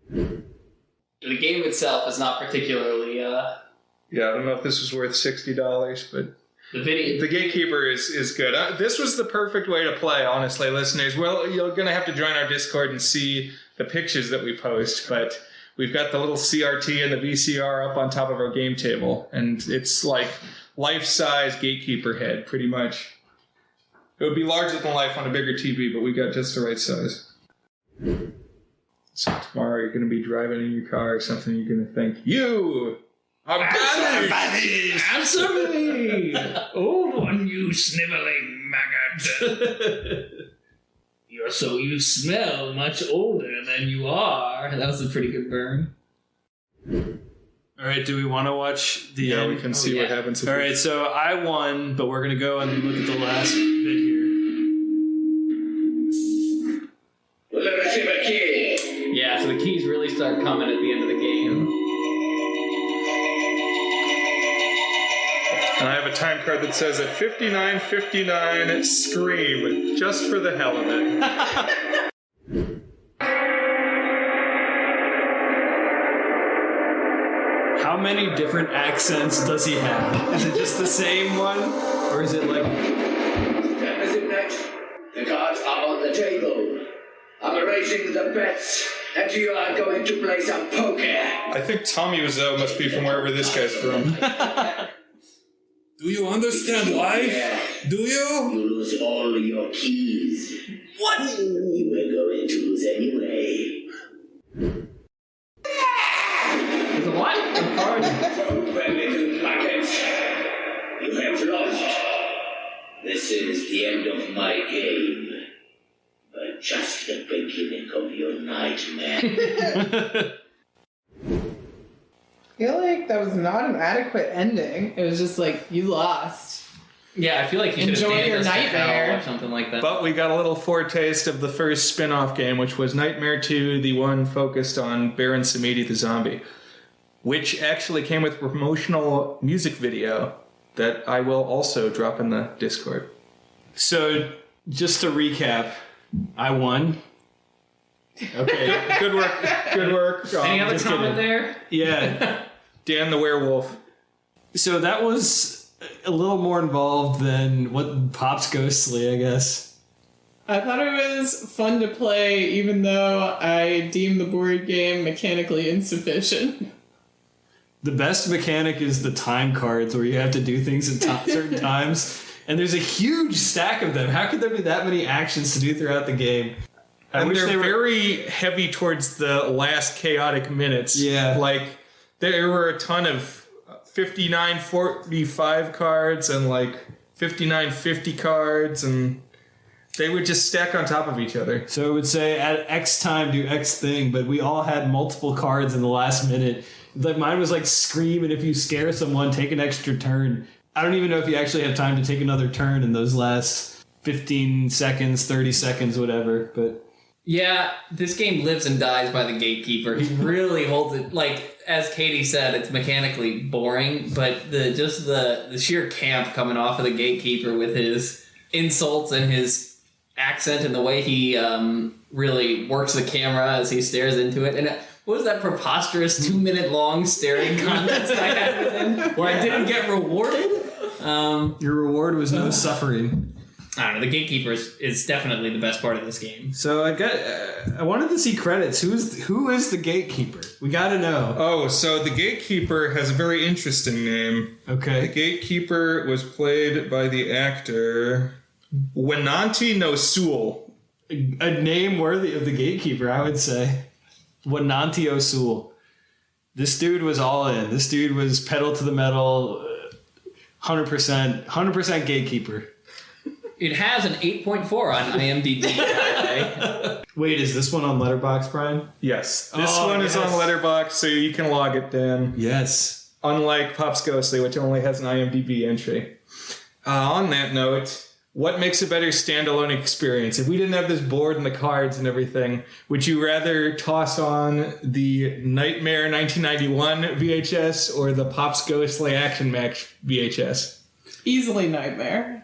The game itself is not particularly, Yeah, I don't know if this was worth $60, but the video. the gatekeeper is good. This was the perfect way to play, honestly, listeners. Well, you're going to have to join our Discord and see the pictures that we post, but we've got the little CRT and the VCR up on top of our game table, and it's like life-size gatekeeper head, pretty much. It would be larger than life on a bigger TV, but we got just the right size. So tomorrow you're going to be driving in your car or something, you're going to think, you I'm banished! Answer me! Old one, you sniveling maggot. You smell much older than you are. That was a pretty good burn. All right, do we want to watch the end? we can see what happens. All right, so I won, but we're going to go and look at the last bit here. We'll receive a key. Yeah, so the keys really start coming at the end of the game. And I have a time card that says at 59:59, scream, just for the hell of it. How many different accents does he have? Is it just the same one? Or is it like... Designate. The cards are on the table. I'm erasing the bets, and you are going to play some poker. I think Tommy Wiseau must be from wherever this guy's from. Do you understand why? Do you? You lose all your keys. What? You were going to lose anyway. There's a what? A card? Open, little bucket. You have lost. This is the end of my game. But just the beginning of your nightmare. I feel like that was not an adequate ending. It was just like, you lost. Yeah, I feel like you should Enjoy have named your us to nightmare. hell or something like that. But we got a little foretaste of the first spin-off game, which was Nightmare 2, the one focused on Baron Samedi the zombie, which actually came with a promotional music video that I will also drop in the Discord. So, just to recap, I won. Okay, good work. Good work. Any other just comment kidding. there? Yeah. Dan the Werewolf. So that was a little more involved than what Pop's Ghostly, I guess. I thought it was fun to play, even though I deem the board game mechanically insufficient. The best mechanic is the time cards, where you have to do things at certain times. And there's a huge stack of them. How could there be that many actions to do throughout the game? And they're very heavy towards the last chaotic minutes. Yeah. Like, there were a ton of 59-45 cards and, like, 59-50 cards, and they would just stack on top of each other. So it would say, at X time, do X thing, but we all had multiple cards in the last minute. Like, mine was like, scream, and if you scare someone, take an extra turn. I don't even know if you actually have time to take another turn in those last 15 seconds, 30 seconds, whatever, but... Yeah, this game lives and dies by the Gatekeeper. He really holds it. Like, as Katie said, it's mechanically boring, but the sheer camp coming off of the Gatekeeper with his insults and his accent and the way he really works the camera as he stares into it. And what was that preposterous 2-minute long staring contest I had with him where I didn't get rewarded? Your reward was no suffering. I don't know. The Gatekeeper is definitely the best part of this game. So I wanted to see credits. Who is the Gatekeeper? We got to know. Oh, so the Gatekeeper has a very interesting name. The Okay. Gatekeeper was played by the actor Wenanti Nosul. A name worthy of the Gatekeeper, I would say. Wenanti O'Soul. This dude was all in. This dude was pedal to the metal, 100% Gatekeeper. It has an 8.4 on IMDb, by the way. Wait, is this one on Letterboxd, Brian? Yes. This Oh, one is yes. on Letterboxd, so you can log it, Dan. Yes. Unlike Pop's Ghostly, which only has an IMDb entry. On that note, what makes a better standalone experience? If we didn't have this board and the cards and everything, would you rather toss on the Nightmare 1991 VHS or the Pop's Ghostly Action Max VHS? Easily Nightmare.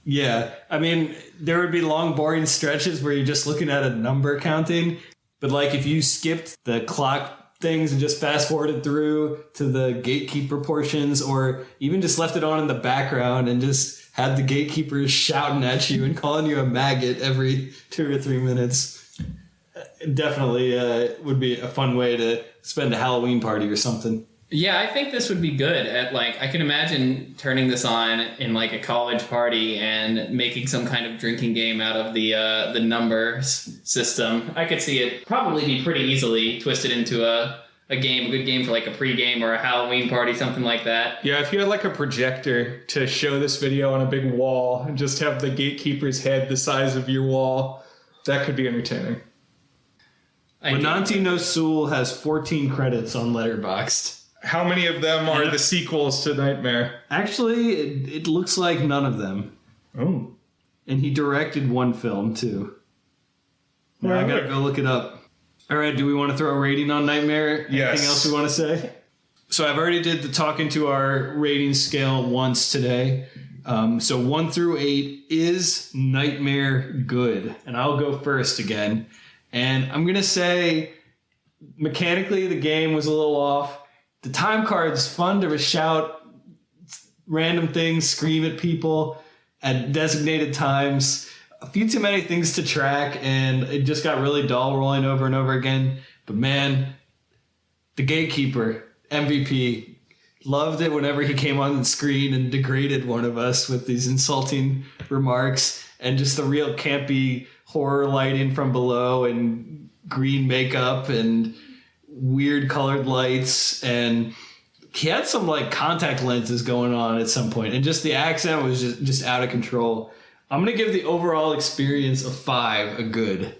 Yeah. I mean, there would be long, boring stretches where you're just looking at a number counting. But, like, if you skipped the clock things and just fast forwarded through to the Gatekeeper portions, or even just left it on in the background and just had the Gatekeepers shouting at you and calling you a maggot every 2 or 3 minutes, definitely would be a fun way to spend a Halloween party or something. Yeah, I think this would be good at, like, I can imagine turning this on in, like, a college party and making some kind of drinking game out of the numbers system. I could see it probably be pretty easily twisted into a a good game for like a pregame or a Halloween party, something like that. Yeah, if you had like a projector to show this video on a big wall and just have the Gatekeeper's head the size of your wall, that could be entertaining. Wenanti no Sul has 14 credits on Letterboxd. How many of them are the sequels to Nightmare? Actually, it looks like none of them. Oh. And he directed one film, too. Now I gotta go look it up. All right, do we want to throw a rating on Nightmare? Yes. Anything else we want to say? So I've already did the talking to our rating scale once today. So 1 through 8 is Nightmare good. And I'll go first again. And I'm going to say mechanically the game was a little off. The time card's fun to shout random things, scream at people at designated times. A few too many things to track, and it just got really dull rolling over and over again. But man, the Gatekeeper, MVP, loved it whenever he came on the screen and degraded one of us with these insulting remarks and just the real campy horror lighting from below and green makeup and weird colored lights, and he had some like contact lenses going on at some point, and just the accent was just out of control. I'm going to give the overall experience of 5 a good.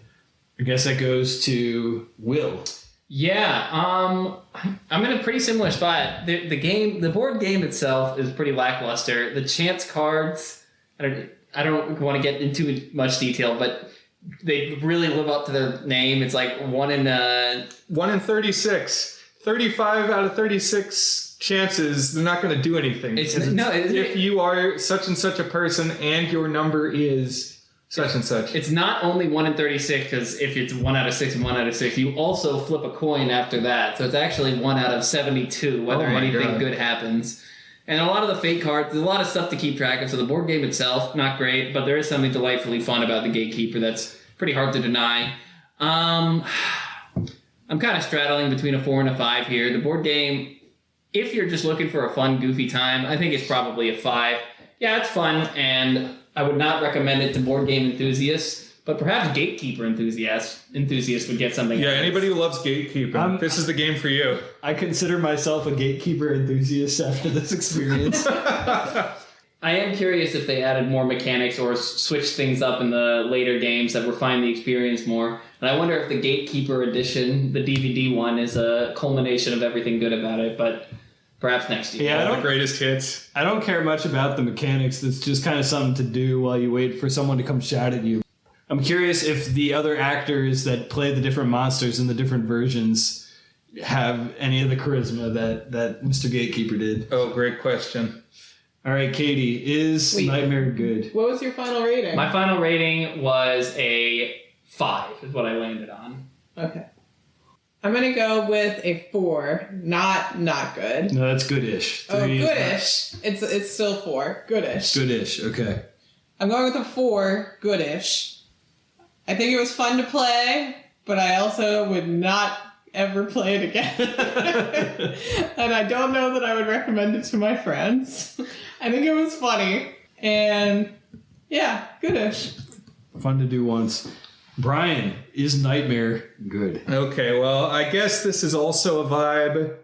I guess that goes to Will. Yeah, I'm in a pretty similar spot. The board game itself is pretty lackluster. The chance cards, I don't want to get into much detail, but they really live up to their name. It's like 1 in 36. 35 out of 36 chances, they're not going to do anything. If you are such and such a person and your number is such and such. It's not only 1 in 36, because if it's 1 out of 6 and 1 out of 6, you also flip a coin after that. So it's actually 1 out of 72, whether anything good happens. And a lot of the fate cards, there's a lot of stuff to keep track of. So the board game itself, not great, but there is something delightfully fun about the Gatekeeper that's pretty hard to deny. I'm kind of straddling between a 4 and a 5 here. The board game, if you're just looking for a fun, goofy time, I think it's probably a 5. Yeah, it's fun, and I would not recommend it to board game enthusiasts, but perhaps Gatekeeper enthusiasts would get something. Yeah, anybody who loves Gatekeeper, this is the game for you. I consider myself a Gatekeeper enthusiast after this experience. I am curious if they added more mechanics or switched things up in the later games that refine the experience more. And I wonder if the Gatekeeper edition, the DVD one, is a culmination of everything good about it, but perhaps next year. Yeah, the greatest hits. I don't care much about the mechanics. It's just kind of something to do while you wait for someone to come shout at you. I'm curious if the other actors that play the different monsters in the different versions have any of the charisma that Mr. Gatekeeper did. Oh, great question. All right, Katie, is Nightmare good? What was your final rating? My final rating was a 5, is what I landed on. Okay. I'm going to go with a 4. Not good. No, that's goodish. 3 goodish. It's still 4. Goodish. Goodish, okay. I'm going with a 4. Goodish. I think it was fun to play, but I also would not ever play it again. And I don't know that I would recommend it to my friends. I think it was funny. And yeah, goodish. Fun to do once. Brian, is Nightmare good? Okay, well, I guess this is also a vibe.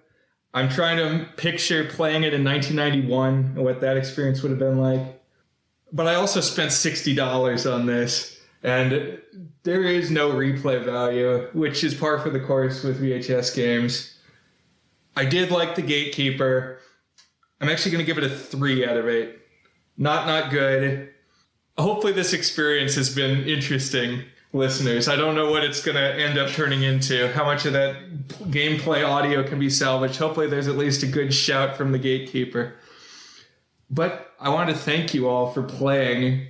I'm trying to picture playing it in 1991 and what that experience would have been like. But I also spent $60 on this, and there is no replay value, which is par for the course with VHS games. I did like the Gatekeeper. I'm actually going to give it a 3 out of 8. Not good. Hopefully this experience has been interesting, listeners. I don't know what it's going to end up turning into, how much of that gameplay audio can be salvaged. Hopefully there's at least a good shout from the Gatekeeper. But I want to thank you all for playing.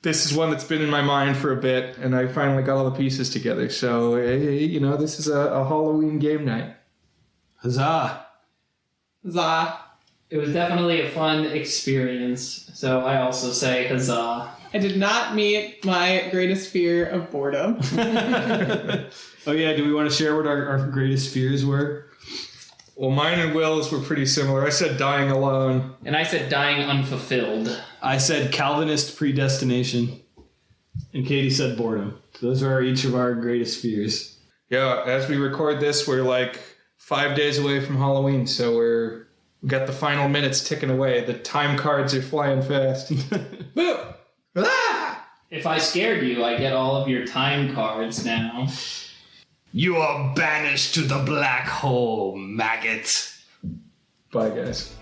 This is one that's been in my mind for a bit, and I finally got all the pieces together. So, this is a Halloween game night. Huzzah! Huzzah. It was definitely a fun experience, so I also say huzzah. I did not meet my greatest fear of boredom. Oh yeah, do we want to share what our greatest fears were? Well, mine and Will's were pretty similar. I said dying alone. And I said dying unfulfilled. I said Calvinist predestination. And Katie said boredom. So those are each of our greatest fears. Yeah, as we record this, we're like 5 days away from Halloween, so we got the final minutes ticking away. The time cards are flying fast. Boom! Ah! If I scared you, I get all of your time cards now. You are banished to the black hole, maggot. Bye, guys.